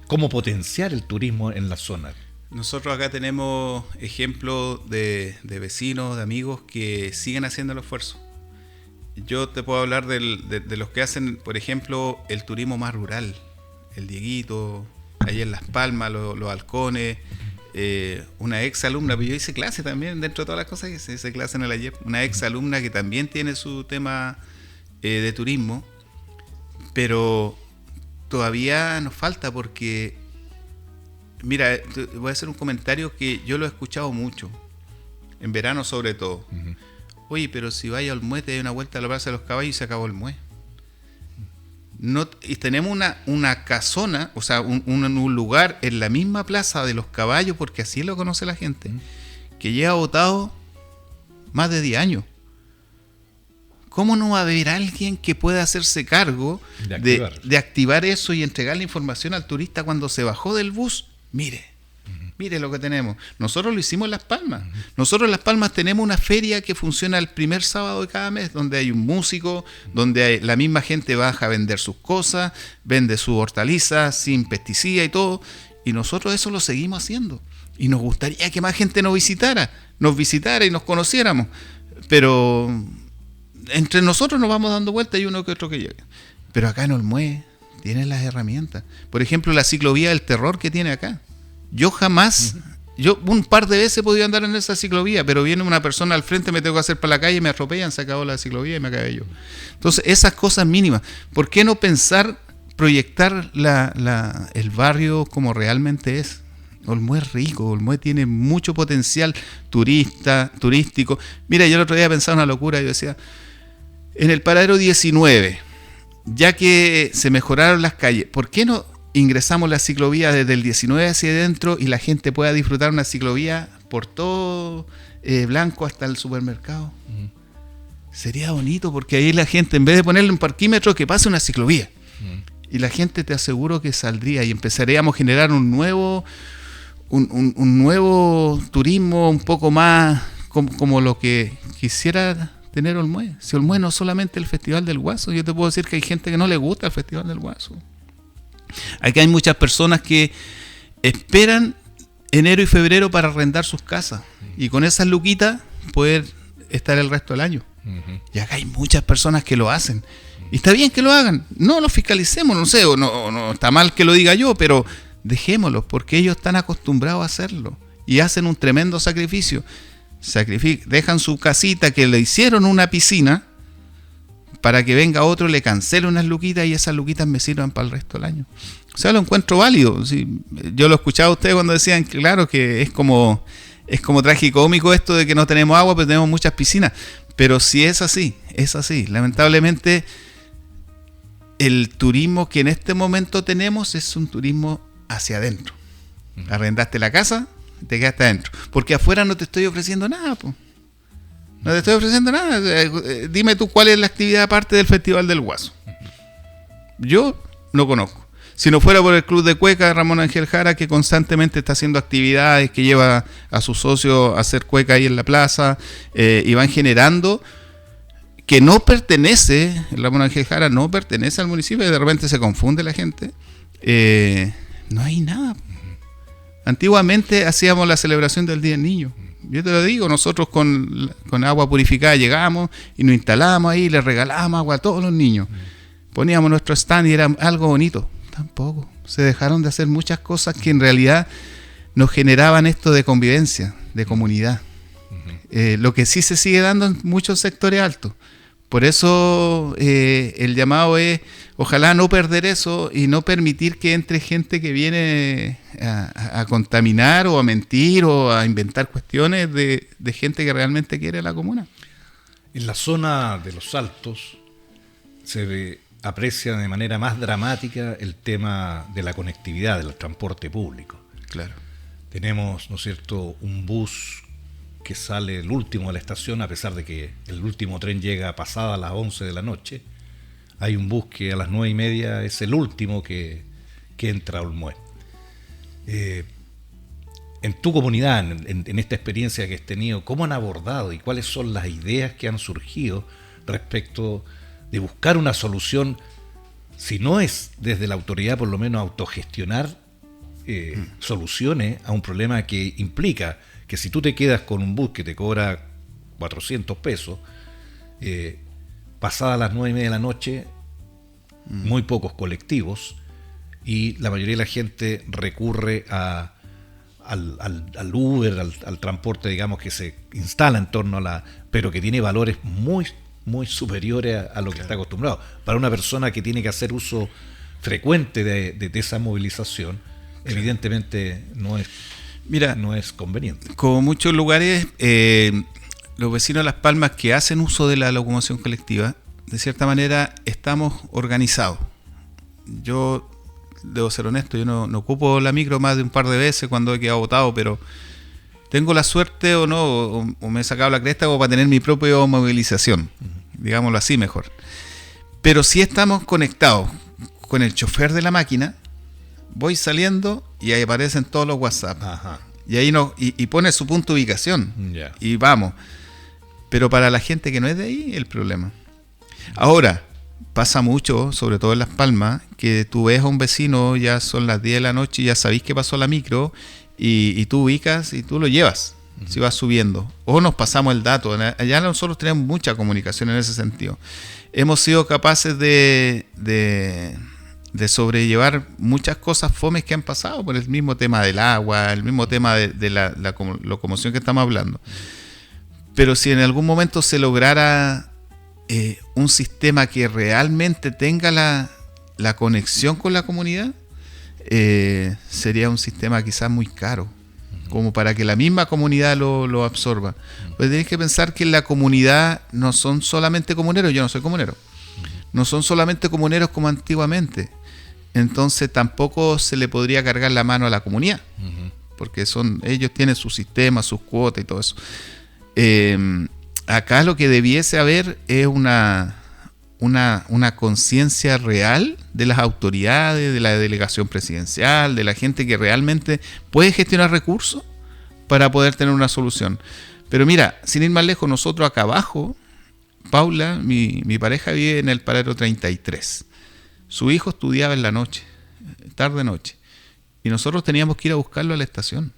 ¿Cómo potenciar el turismo en la zona? Nosotros acá tenemos ejemplos de vecinos, de amigos que siguen haciendo el esfuerzo. Yo te puedo hablar de los que hacen, por ejemplo, el turismo más rural. El Dieguito, allí en Las Palmas, los halcones, una ex alumna, pues yo hice clase también, dentro de todas las cosas que hice clase en el ayer, una ex alumna que también tiene su tema de turismo, pero todavía nos falta porque, mira, voy a hacer un comentario que yo lo he escuchado mucho, en verano sobre todo. Uh-huh. Oye, pero si vaya al Mue, te da una vuelta a la Plaza de los Caballos y se acabó el Mue. No, y tenemos una casona, o sea, un lugar en la misma Plaza de los Caballos, porque así lo conoce la gente, que lleva votado más de 10 años. ¿Cómo no va a haber alguien que pueda hacerse cargo de activar eso y entregar la información al turista cuando se bajó del bus? Mire lo que tenemos. Nosotros lo hicimos en Las Palmas. Nosotros en Las Palmas tenemos una feria que funciona el primer sábado de cada mes, donde hay un músico, donde la misma gente baja a vender sus cosas, vende sus hortalizas sin pesticidas y todo. Y nosotros eso lo seguimos haciendo. Y nos gustaría que más gente nos visitara y nos conociéramos. Pero entre nosotros nos vamos dando vueltas y uno que otro que llega. Pero acá en Olmué tienen las herramientas. Por ejemplo, la ciclovía del terror que tiene acá. Yo un par de veces he podido andar en esa ciclovía, pero viene una persona al frente, me tengo que hacer para la calle, me atropellan, se acabó la ciclovía y me acabé yo. Entonces, esas cosas mínimas. ¿Por qué no proyectar el barrio como realmente es? Olmué es rico, Olmué tiene mucho potencial turístico. Mira, yo el otro día pensaba una locura, yo decía, en el paradero 19, ya que se mejoraron las calles, ¿por qué no ingresamos la ciclovía desde el 19 hacia adentro y la gente pueda disfrutar una ciclovía por todo Blanco hasta el supermercado? Sería bonito, porque ahí la gente, en vez de ponerle un parquímetro, que pase una ciclovía. Y la gente, te aseguro que saldría y empezaríamos a generar un nuevo turismo un poco más como lo que quisiera tener Olmué. Si Olmué no es solamente el Festival del Guaso, yo te puedo decir que hay gente que no le gusta el Festival del Guaso. Aquí hay muchas personas que esperan enero y febrero para arrendar sus casas y con esas luquitas poder estar el resto del año. Y acá hay muchas personas que lo hacen. Y está bien que lo hagan. No lo fiscalicemos, no sé, o no está mal que lo diga yo, pero dejémoslos, porque ellos están acostumbrados a hacerlo y hacen un tremendo sacrificio. Dejan su casita que le hicieron una piscina para que venga otro, le cancele unas luquitas y esas luquitas me sirvan para el resto del año. O sea, lo encuentro válido. Sí, yo lo escuchaba a ustedes cuando decían que, claro, que es como tragicómico esto de que no tenemos agua, pero tenemos muchas piscinas. Pero sí es así. Lamentablemente, el turismo que en este momento tenemos es un turismo hacia adentro. Arrendaste la casa, te quedaste adentro. Porque afuera no te estoy ofreciendo nada, po. No te estoy ofreciendo nada. Dime tú cuál es la actividad aparte del Festival del Guaso. Yo no conozco. Si no fuera por el Club de Cueca de Ramón Ángel Jara, que constantemente está haciendo actividades, que lleva a sus socios a hacer cueca ahí en la plaza, y van generando, que no pertenece, Ramón Ángel Jara no pertenece al municipio, y de repente se confunde la gente. No hay nada. Antiguamente hacíamos la celebración del Día del Niño. Yo te lo digo, nosotros con agua purificada llegamos y nos instalamos ahí, le regalábamos agua a todos los niños. Poníamos nuestro stand y era algo bonito. Tampoco. Se dejaron de hacer muchas cosas que en realidad nos generaban esto de convivencia, de comunidad. Lo que sí se sigue dando en muchos sectores altos. Por eso el llamado es, ojalá no perder eso y no permitir que entre gente que viene a contaminar o a mentir o a inventar cuestiones de gente que realmente quiere la comuna. En la zona de los Altos se aprecia de manera más dramática el tema de la conectividad, del transporte público. Claro. Tenemos, ¿no es cierto?, un bus que sale el último de la estación, a pesar de que el último tren llega pasada las 11 de la noche. Hay un bus que a las 9:30 es el último que entra a Olmué. En tu comunidad, en esta experiencia que has tenido, ¿cómo han abordado y cuáles son las ideas que han surgido respecto de buscar una solución, si no es desde la autoridad, por lo menos autogestionar soluciones a un problema que implica que si tú te quedas con un bus que te cobra 400 pesos, pasadas las 9:30 de la noche, muy pocos colectivos, y la mayoría de la gente recurre al Uber, al transporte, digamos, que se instala en torno pero que tiene valores muy, muy superiores a lo que está acostumbrado. Para una persona que tiene que hacer uso frecuente de esa movilización, evidentemente no es conveniente. Como muchos lugares, los vecinos de Las Palmas que hacen uso de la locomoción colectiva, de cierta manera estamos organizados. Yo debo ser honesto, yo no ocupo la micro más de un par de veces cuando he quedado botado, pero tengo la suerte o no, o me he sacado la cresta como para tener mi propia movilización, digámoslo así mejor. Pero sí estamos conectados con el chofer de la máquina. Voy saliendo y ahí aparecen todos los WhatsApp. Ajá. Y ahí y pone su punto de ubicación. Yeah. Y vamos. Pero para la gente que no es de ahí, el problema. Ahora, pasa mucho, sobre todo en Las Palmas, que tú ves a un vecino, ya son las 10 de la noche y ya sabéis que pasó la micro, y tú ubicas y tú lo llevas, si vas subiendo. O nos pasamos el dato. Allá nosotros tenemos mucha comunicación en ese sentido. Hemos sido capaces de sobrellevar muchas cosas fomes que han pasado por el mismo tema del agua, el mismo tema de la locomoción que estamos hablando. Pero si en algún momento se lograra un sistema que realmente tenga la conexión con la comunidad, sería un sistema quizás muy caro, como para que la misma comunidad lo absorba. Pues tenéis que pensar que en la comunidad no son solamente comuneros, yo no soy comunero, no son solamente comuneros como antiguamente. Entonces tampoco se le podría cargar la mano a la comunidad, porque ellos tienen su sistema, sus cuotas y todo eso. Acá lo que debiese haber es una conciencia real de las autoridades, de la delegación presidencial, de la gente que realmente puede gestionar recursos para poder tener una solución. Pero mira, sin ir más lejos, nosotros acá abajo, Paula, mi pareja, vive en el paradero 33. Su hijo estudiaba en la noche, tarde-noche, y nosotros teníamos que ir a buscarlo a la estación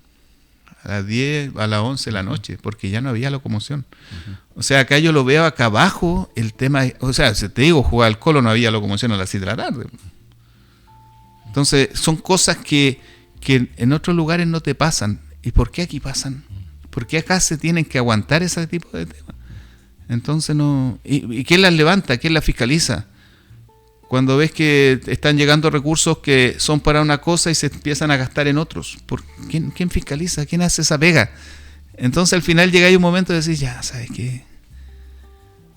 a las 10, a las 11 de la noche, porque ya no había locomoción. O sea, acá yo lo veo acá abajo, el tema, o sea, si te digo, jugar al Colo no había locomoción a las 7 de la tarde. Entonces, son cosas que en otros lugares no te pasan. ¿Y por qué aquí pasan? ¿Por qué acá se tienen que aguantar ese tipo de temas? Entonces, no. ¿Y quién las levanta? ¿Quién las fiscaliza? Cuando ves que están llegando recursos que son para una cosa y se empiezan a gastar en otros. ¿Quién fiscaliza? ¿Quién hace esa pega? Entonces al final llega un momento de decir, ya, ¿sabes qué?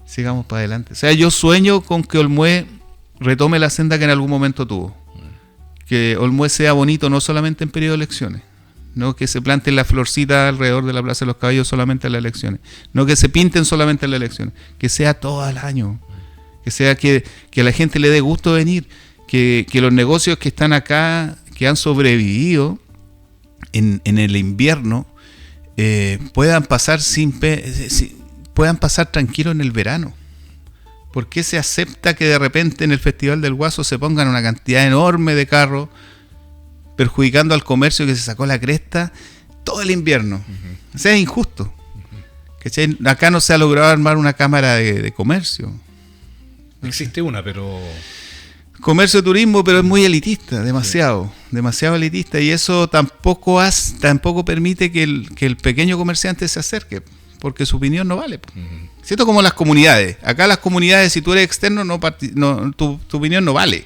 Sigamos para adelante. O sea, yo sueño con que Olmué retome la senda que en algún momento tuvo. Que Olmué sea bonito no solamente en periodo de elecciones. No que se planten las florcitas alrededor de la Plaza de los Caballos solamente en las elecciones. No que se pinten solamente en las elecciones. Que sea todo el año. Que sea que a la gente le dé gusto venir, que los negocios que están acá, que han sobrevivido en el invierno, puedan pasar puedan pasar tranquilos en el verano. ¿Por qué se acepta que de repente en el Festival del Guaso se pongan una cantidad enorme de carros, perjudicando al comercio que se sacó la cresta todo el invierno? O sea, es injusto. ¿Cachai? Acá no se ha logrado armar una cámara de comercio. Existe una, pero... Comercio, turismo, pero es muy elitista, demasiado elitista, y eso tampoco permite que el pequeño comerciante se acerque, porque su opinión no vale. ¿Cierto? Como las comunidades. Acá las comunidades, si tú eres externo, tu opinión no vale.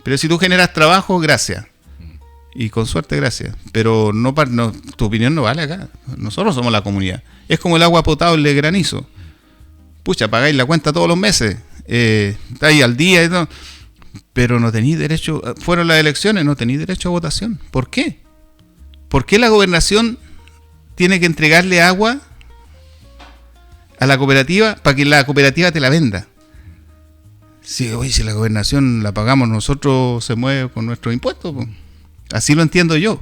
Pero si tú generas trabajo, gracias. Y con suerte, gracias. Pero tu opinión no vale acá. Nosotros somos la comunidad. Es como el agua potable de granizo. Pucha, pagáis la cuenta todos los meses. Estáis al día y todo, pero no tenéis derecho. Fueron las elecciones, no tenéis derecho a votación. ¿Por qué? ¿Por qué la gobernación tiene que entregarle agua a la cooperativa para que la cooperativa te la venda? Si la gobernación la pagamos nosotros, se mueve con nuestros impuestos, pues. Así lo entiendo yo.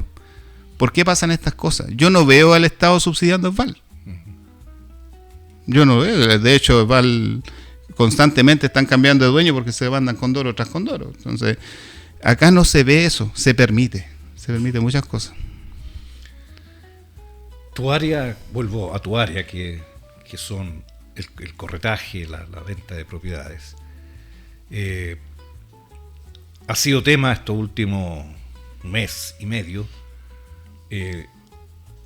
¿Por qué pasan estas cosas? Yo no veo al Estado subsidiando Esval. Yo no veo. De hecho, Esval constantemente están cambiando de dueño porque se mandan Condoro tras Condoro. Entonces, acá no se ve eso, se permite muchas cosas. Tu área, vuelvo a tu área, que son el corretaje, la venta de propiedades. Ha sido tema estos últimos mes y medio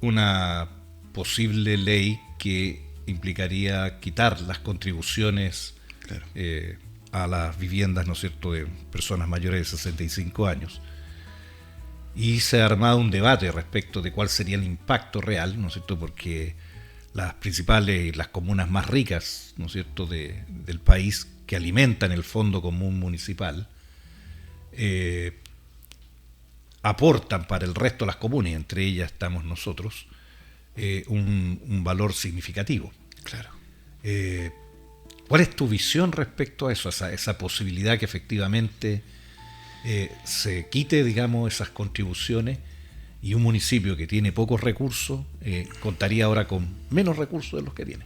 una posible ley que implicaría quitar las contribuciones, claro, a las viviendas, ¿no es cierto?, de personas mayores de 65 años. Y se ha armado un debate respecto de cuál sería el impacto real, ¿no es cierto?, porque las principales, las comunas más ricas, ¿no es cierto?, del país, que alimentan el Fondo Común Municipal, aportan para el resto de las comunas, entre ellas estamos nosotros, un valor significativo. Claro. ¿Cuál es tu visión respecto a eso, a esa posibilidad que efectivamente se quite, digamos, esas contribuciones, y un municipio que tiene pocos recursos contaría ahora con menos recursos de los que tiene?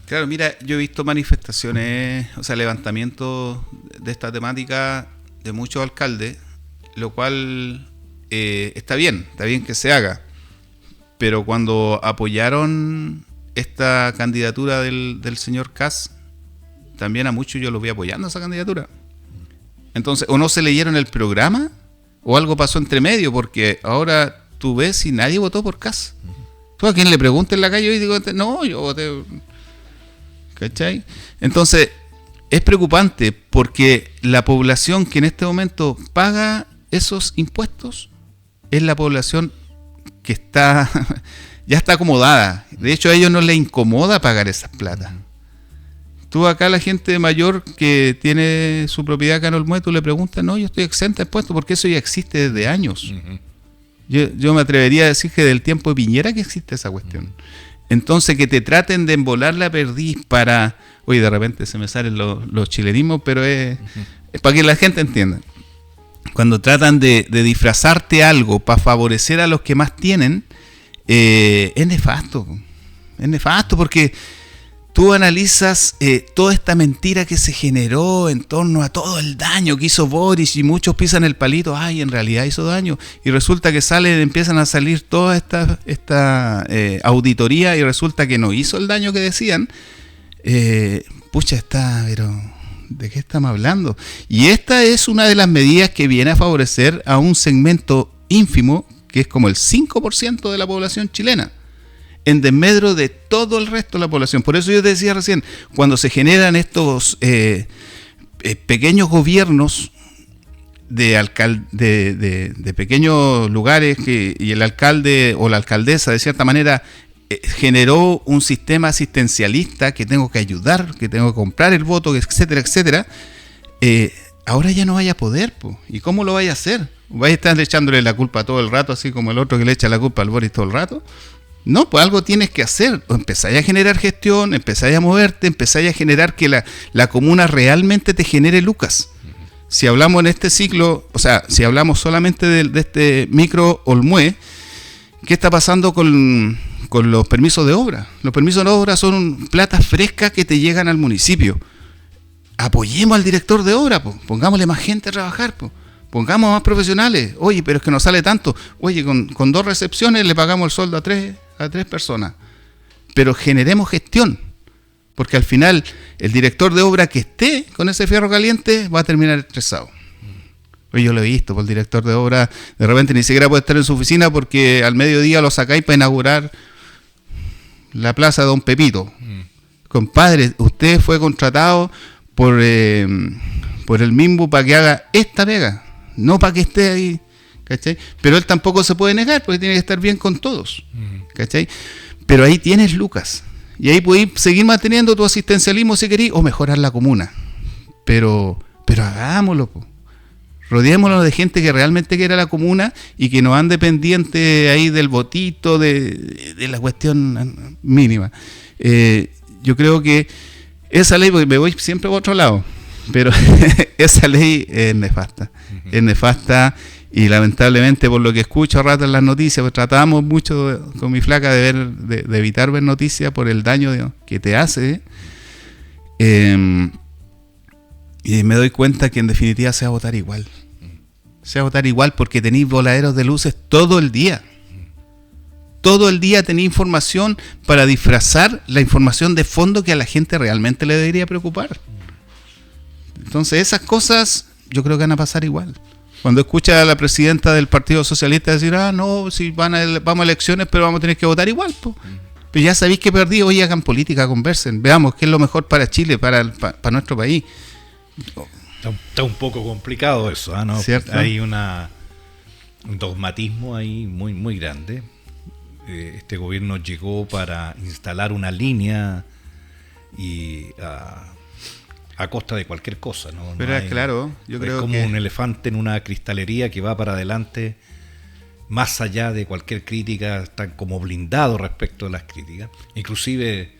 Claro, mira, yo he visto manifestaciones, o sea, levantamientos de esta temática de muchos alcaldes, lo cual está bien que se haga. pero cuando apoyaron esta candidatura del señor Kast, también a muchos yo los vi apoyando esa candidatura. Entonces, o no se leyeron el programa, o algo pasó entre medio, porque ahora tú ves y nadie votó por Kast. Tú a quien le preguntes en la calle y digo, no, yo voté. ¿Cachai? Entonces, es preocupante porque la población que en este momento paga esos impuestos es la población que está ya está acomodada. De hecho, a ellos no les incomoda pagar esas plata. Tú acá, la gente mayor que tiene su propiedad acá en Olmué, tú le preguntas, no, yo estoy exenta de impuestos, porque eso ya existe desde años. Yo me atrevería a decir que del tiempo de Piñera que existe esa cuestión. Entonces, que te traten de embolar la perdiz para... Oye, de repente se me salen los chilenismos, pero es para que la gente entienda. Cuando tratan de disfrazarte algo para favorecer a los que más tienen, es nefasto. Es nefasto porque tú analizas toda esta mentira que se generó en torno a todo el daño que hizo Boris, y muchos pisan el palito, ay, en realidad hizo daño, y resulta que empiezan a salir toda esta auditoría y resulta que no hizo el daño que decían. Pero ¿de qué estamos hablando? Y esta es una de las medidas que viene a favorecer a un segmento ínfimo, que es como el 5% de la población chilena, en desmedro de todo el resto de la población. Por eso yo te decía recién, cuando se generan estos pequeños gobiernos de pequeños lugares y el alcalde o la alcaldesa de cierta manera generó un sistema asistencialista, que tengo que ayudar, que tengo que comprar el voto, etcétera, etcétera, ahora ya no vaya a poder, po. ¿Y cómo lo vaya a hacer? ¿Vaya a estar echándole la culpa todo el rato, así como el otro que le echa la culpa al Boris todo el rato? No, pues algo tienes que hacer. O empezáis a generar gestión, empezáis a moverte, empezáis a generar que la comuna realmente te genere lucas. Si hablamos en este ciclo, o sea, si hablamos solamente de este micro Olmué, ¿qué está pasando con los permisos de obra? Los permisos de obra son plata fresca que te llegan al municipio. Apoyemos al director de obra, po. Pongámosle más gente a trabajar, po. Pongamos más profesionales. Oye, pero es que no sale tanto. Oye, con 2 recepciones le pagamos el sueldo a tres personas. Pero generemos gestión, porque al final el director de obra que esté con ese fierro caliente va a terminar estresado. Oye, yo lo he visto, por el director de obra de repente ni siquiera puede estar en su oficina porque al mediodía lo sacáis para inaugurar la plaza de Don Pepito. Compadre, usted fue contratado por el MIMBU para que haga esta pega, no para que esté ahí, ¿cachai? Pero él tampoco se puede negar porque tiene que estar bien con todos, ¿cachai? Pero ahí tienes lucas y ahí podéis seguir manteniendo tu asistencialismo si queréis o mejorar la comuna, pero hagámoslo, po. Rodeémonos de gente que realmente quiera la comuna y que no ande pendiente ahí del votito, de la cuestión mínima. Yo creo que esa ley, porque me voy siempre por otro lado, pero esa ley es nefasta. Es nefasta y lamentablemente, por lo que escucho a rato en las noticias, pues tratamos mucho con mi flaca de evitar ver noticias por el daño que te hace. Y me doy cuenta que en definitiva se va a votar igual. Se va a votar igual porque tenéis voladeros de luces todo el día. Todo el día tenéis información para disfrazar la información de fondo que a la gente realmente le debería preocupar. Entonces esas cosas yo creo que van a pasar igual. Cuando escucha a la presidenta del Partido Socialista decir, no, si vamos a elecciones, pero vamos a tener que votar igual, pues. Pero ya sabéis que perdí, hoy hagan política, conversen, veamos qué es lo mejor para Chile, para nuestro país. Está un poco complicado eso, ¿no? ¿Cierto? Hay un dogmatismo ahí muy, muy grande. Este gobierno llegó para instalar una línea y a costa de cualquier cosa, ¿no? Pero claro, yo creo como que un elefante en una cristalería que va para adelante más allá de cualquier crítica, están como blindados respecto a las críticas. Inclusive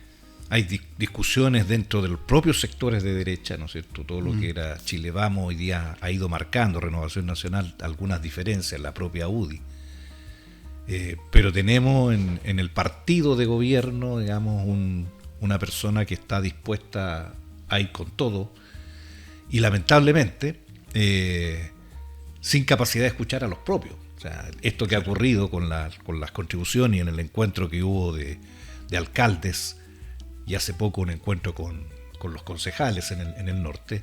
hay discusiones dentro de los propios sectores de derecha, ¿no es cierto? Todo lo que era Chile Vamos hoy día ha ido marcando, Renovación Nacional, algunas diferencias, la propia UDI. Pero tenemos en el partido de gobierno, digamos, una persona que está dispuesta a ir con todo y lamentablemente sin capacidad de escuchar a los propios. O sea, esto que ha ocurrido con las contribuciones y en el encuentro que hubo de alcaldes, y hace poco un encuentro con los concejales en el norte,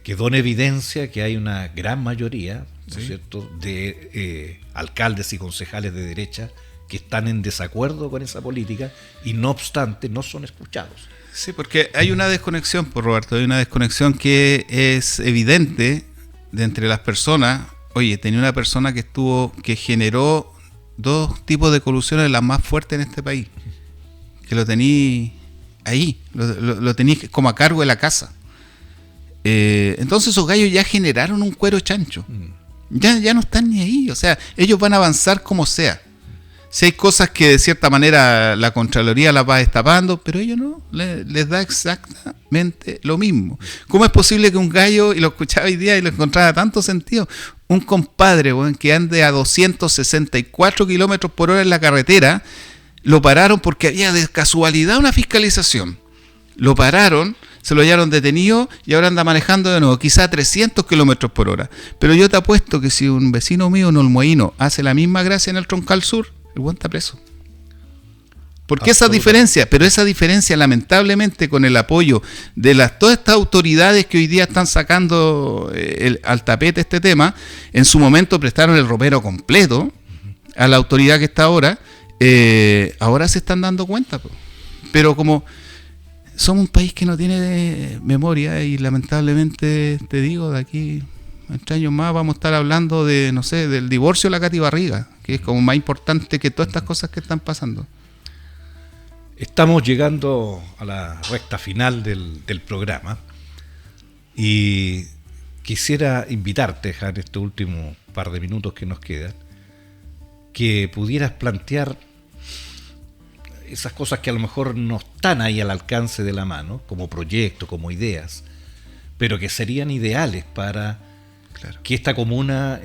quedó en evidencia que hay una gran mayoría, ¿no es cierto?, de alcaldes y concejales de derecha que están en desacuerdo con esa política y no obstante no son escuchados. Sí, porque hay una desconexión, pues Roberto, hay una desconexión que es evidente de entre las personas. Oye, tenía una persona que generó dos tipos de colusiones las más fuertes en este país, que lo tení ahí, lo tení como a cargo de la casa. Entonces esos gallos ya generaron un cuero chancho. Ya no están ni ahí, o sea, ellos van a avanzar como sea. Si hay cosas que de cierta manera la Contraloría las va destapando, pero ellos no, les da exactamente lo mismo. ¿Cómo es posible que un gallo, y lo escuchaba hoy día y lo encontraba tanto sentido, un compadre, bueno, que ande a 264 kilómetros por hora en la carretera, lo pararon porque había de casualidad una fiscalización? Lo pararon, se lo hallaron detenido y ahora anda manejando de nuevo, quizá a 300 kilómetros por hora. Pero yo te apuesto que si un vecino mío, un olmoíno, hace la misma gracia en el Troncal Sur, el buen está preso. ¿Por qué esa diferencia? Pero esa diferencia, lamentablemente, con el apoyo de todas estas autoridades que hoy día están sacando al tapete este tema, en su momento prestaron el ropero completo a la autoridad que está ahora, ahora se están dando cuenta. Pero como somos un país que no tiene memoria y lamentablemente, te digo, de aquí a 3 años más vamos a estar hablando de, no sé, del divorcio de la Katy Barriga, que es como más importante que todas estas cosas que están pasando. Estamos llegando a la recta final del programa y quisiera invitarte, en este último par de minutos que nos quedan, que pudieras plantear esas cosas que a lo mejor no están ahí al alcance de la mano, como proyectos, como ideas, pero que serían ideales para que esta comuna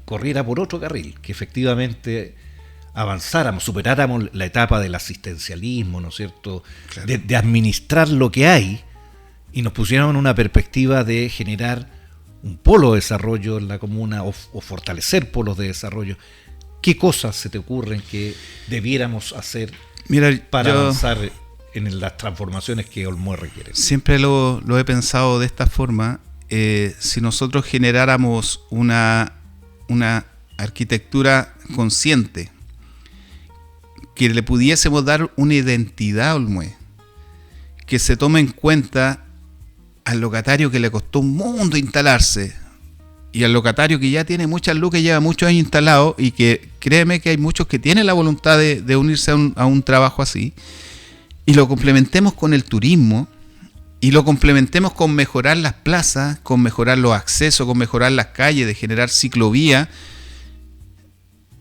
corriera por otro carril, que efectivamente avanzáramos, superáramos la etapa del asistencialismo, ¿no es cierto?, de administrar lo que hay y nos pusiéramos en una perspectiva de generar un polo de desarrollo en la comuna o fortalecer polos de desarrollo. ¿Qué cosas se te ocurren que debiéramos hacer para avanzar en las transformaciones que Olmué requiere? Siempre lo he pensado de esta forma. Si nosotros generáramos una arquitectura consciente, que le pudiésemos dar una identidad a Olmué, que se tome en cuenta al locatario que le costó un mundo instalarse, y al locatario que ya tiene muchas lucas, lleva muchos años instalado, y que créeme que hay muchos que tienen la voluntad de unirse a un trabajo así, y lo complementemos con el turismo, y lo complementemos con mejorar las plazas, con mejorar los accesos, con mejorar las calles, de generar ciclovía,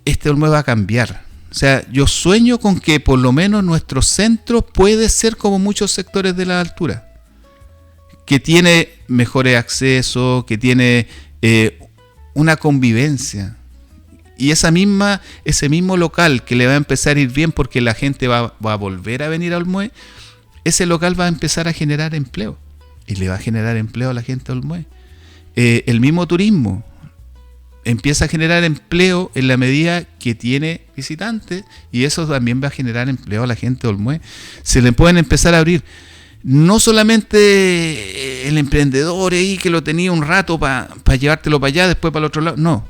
este Olmué va a cambiar. O sea, yo sueño con que por lo menos nuestro centro puede ser como muchos sectores de la altura, que tiene mejores accesos, que tiene una convivencia. Y ese mismo local que le va a empezar a ir bien porque la gente va a volver a venir a Olmué, ese local va a empezar a generar empleo. Y le va a generar empleo a la gente de Olmué. El mismo turismo empieza a generar empleo en la medida que tiene visitantes, y eso también va a generar empleo a la gente de Olmué. Se le pueden empezar a abrir no solamente el emprendedor ahí que lo tenía un rato para llevártelo para allá, después para el otro lado, no,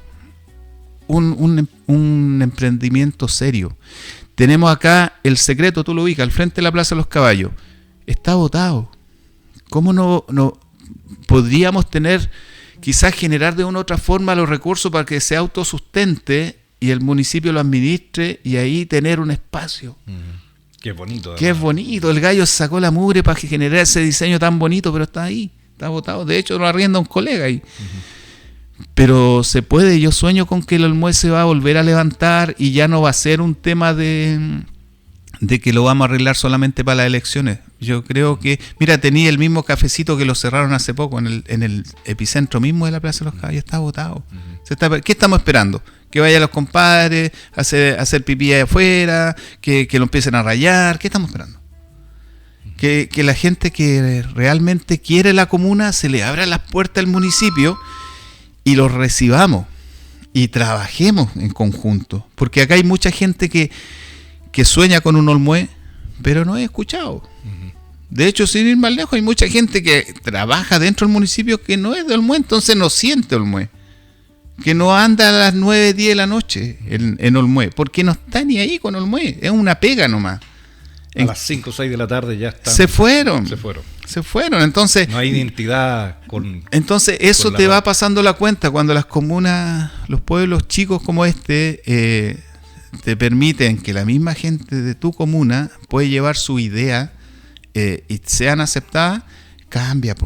un emprendimiento serio. Tenemos acá El Secreto, tú lo ubicas, al frente de la Plaza de los Caballos, está botado. ¿Cómo no podríamos tener, quizás generar de una u otra forma los recursos para que se autosustente y el municipio lo administre y ahí tener un espacio? Qué bonito. Qué bonito. El gallo sacó la mugre para generar ese diseño tan bonito, pero está ahí, está botado. De hecho, lo arrienda un colega ahí. Pero se puede. Yo sueño con que el Olmué se va a volver a levantar y ya no va a ser un tema de que lo vamos a arreglar solamente para las elecciones. Yo creo que, mira, tenía el mismo cafecito que lo cerraron hace poco en el epicentro mismo de la Plaza de los Caballos, está botado. ¿Qué estamos esperando? Que vayan los compadres a hacer pipí allá afuera, que lo empiecen a rayar. ¿Qué estamos esperando? Que la gente que realmente quiere la comuna se le abra las puertas al municipio y los recibamos. y trabajemos en conjunto, porque acá hay mucha gente que sueña con un Olmué, pero no he escuchado. De hecho, sin ir más lejos, hay mucha gente que trabaja dentro del municipio que no es de Olmué, entonces no siente Olmué, que no anda a las 9, 10 de la noche en Olmué, porque no está ni ahí con Olmué, es una pega nomás. A las 5 o 6 de la tarde ya están. Se fueron, entonces no hay identidad con. Entonces eso te va pasando la cuenta cuando las comunas, los pueblos chicos como este, te permiten que la misma gente de tu comuna puede llevar su idea y sean aceptadas, cambia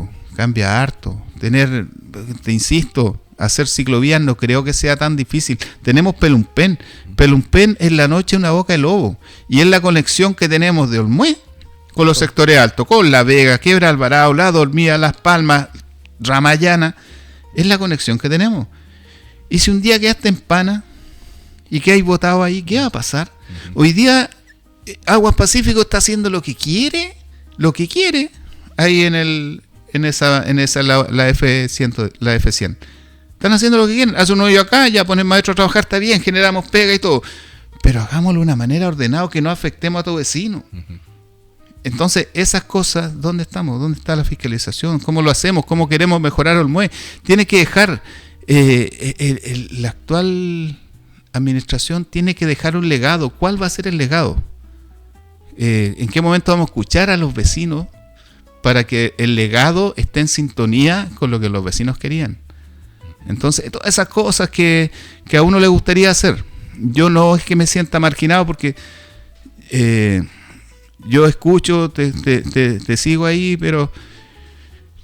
harto. Te insisto, hacer ciclovías no creo que sea tan difícil. Tenemos Pelumpén. Pelumpén en la noche es una boca de lobo. Y es la conexión que tenemos de Olmué con los sectores altos, con La Vega, Quebra Alvarado, La Dormida, Las Palmas, Ramayana. Es la conexión que tenemos. Y si un día quedaste en Pana y que hay votado ahí, ¿qué va a pasar? Hoy día Aguas Pacífico está haciendo lo que quiere ahí en esa la F100, la F100. Están haciendo lo que quieren. Hacen un hoyo acá, ya ponen maestro a trabajar, está bien, generamos pega y todo. Pero hagámoslo de una manera ordenada que no afectemos a tu vecino. Entonces, esas cosas, ¿dónde estamos? ¿Dónde está la fiscalización? ¿Cómo lo hacemos? ¿Cómo queremos mejorar Olmué? Tiene que dejar, la actual administración tiene que dejar un legado. ¿Cuál va a ser el legado? ¿En qué momento vamos a escuchar a los vecinos para que el legado esté en sintonía con lo que los vecinos querían? Entonces, todas esas cosas que a uno le gustaría hacer. Yo no es que me sienta marginado porque yo escucho, te sigo ahí, pero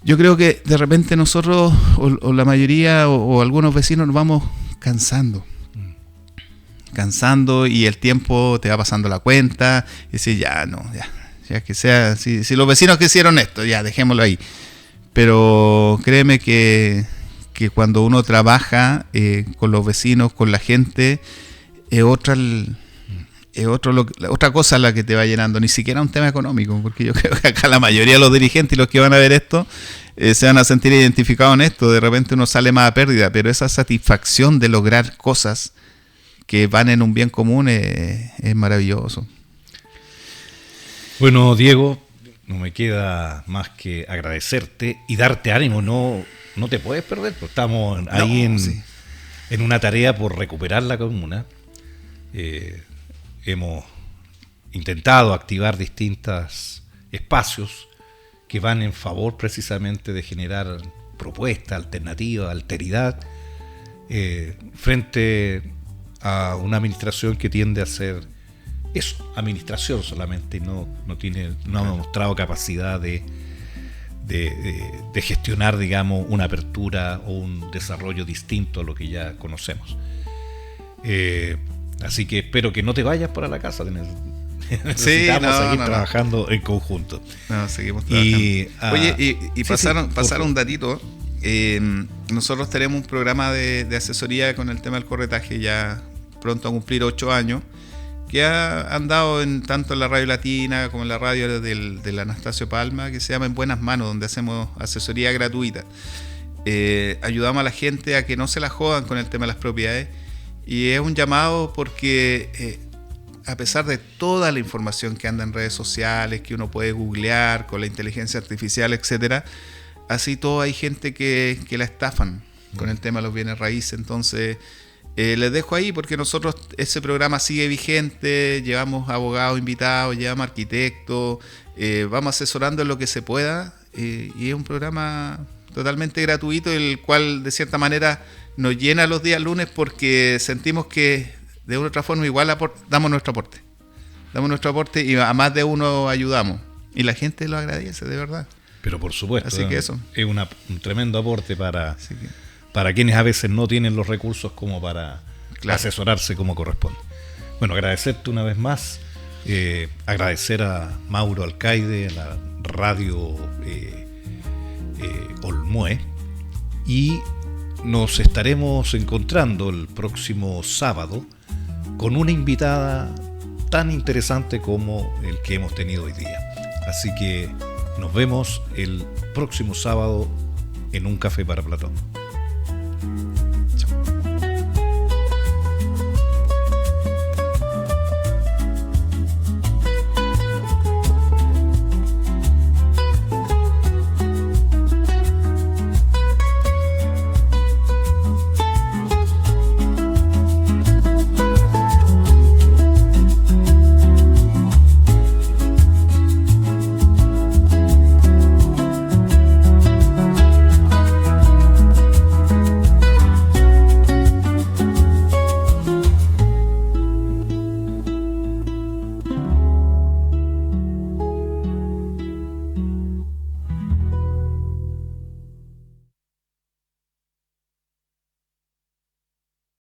yo creo que de repente nosotros, o la mayoría, o algunos vecinos nos vamos cansando y el tiempo te va pasando la cuenta y dices, ya que sea, si los vecinos quisieron esto, ya dejémoslo ahí. Pero créeme que cuando uno trabaja con los vecinos, con la gente, es otra cosa la que te va llenando, ni siquiera un tema económico, porque yo creo que acá la mayoría de los dirigentes y los que van a ver esto se van a sentir identificados en esto. De repente uno sale más a pérdida, pero esa satisfacción de lograr cosas que van en un bien común es maravilloso. Bueno, Diego, no me queda más que agradecerte y darte ánimo. No te puedes perder, porque estamos ahí en una tarea por recuperar la comuna. Hemos intentado activar distintos espacios que van en favor precisamente de generar propuestas, alternativas, alteridad, frente a una administración que tiende a ser eso, administración solamente, no ha mostrado capacidad de gestionar, digamos, una apertura o un desarrollo distinto a lo que ya conocemos. Así que espero que no te vayas para la casa. Necesitamos seguir trabajando en conjunto. Seguimos trabajando. Y pasar un datito. Nosotros tenemos un programa de asesoría con el tema del corretaje, ya pronto a cumplir 8 años, que ha andado tanto en la Radio Latina como en la radio del Anastasio Palma, que se llama En Buenas Manos, donde hacemos asesoría gratuita. Ayudamos a la gente a que no se la jodan con el tema de las propiedades, y es un llamado porque a pesar de toda la información que anda en redes sociales, que uno puede googlear con la inteligencia artificial, etcétera, así todo hay gente que la estafan con el tema de los bienes raíces. Entonces les dejo ahí, porque nosotros, ese programa sigue vigente, llevamos abogados invitados, llevamos arquitectos, vamos asesorando en lo que se pueda, y es un programa totalmente gratuito, el cual de cierta manera nos llena los días lunes, porque sentimos que de una u otra forma igual damos nuestro aporte y a más de uno ayudamos, y la gente lo agradece, de verdad. Pero por supuesto, así que eso es un tremendo aporte para quienes a veces no tienen los recursos como para asesorarse como corresponde. Bueno, agradecerte una vez más, agradecer a Mauro Alcaide, a la radio Olmué, y nos estaremos encontrando el próximo sábado con una invitada tan interesante como el que hemos tenido hoy día. Así que nos vemos el próximo sábado en Un Café para Platón.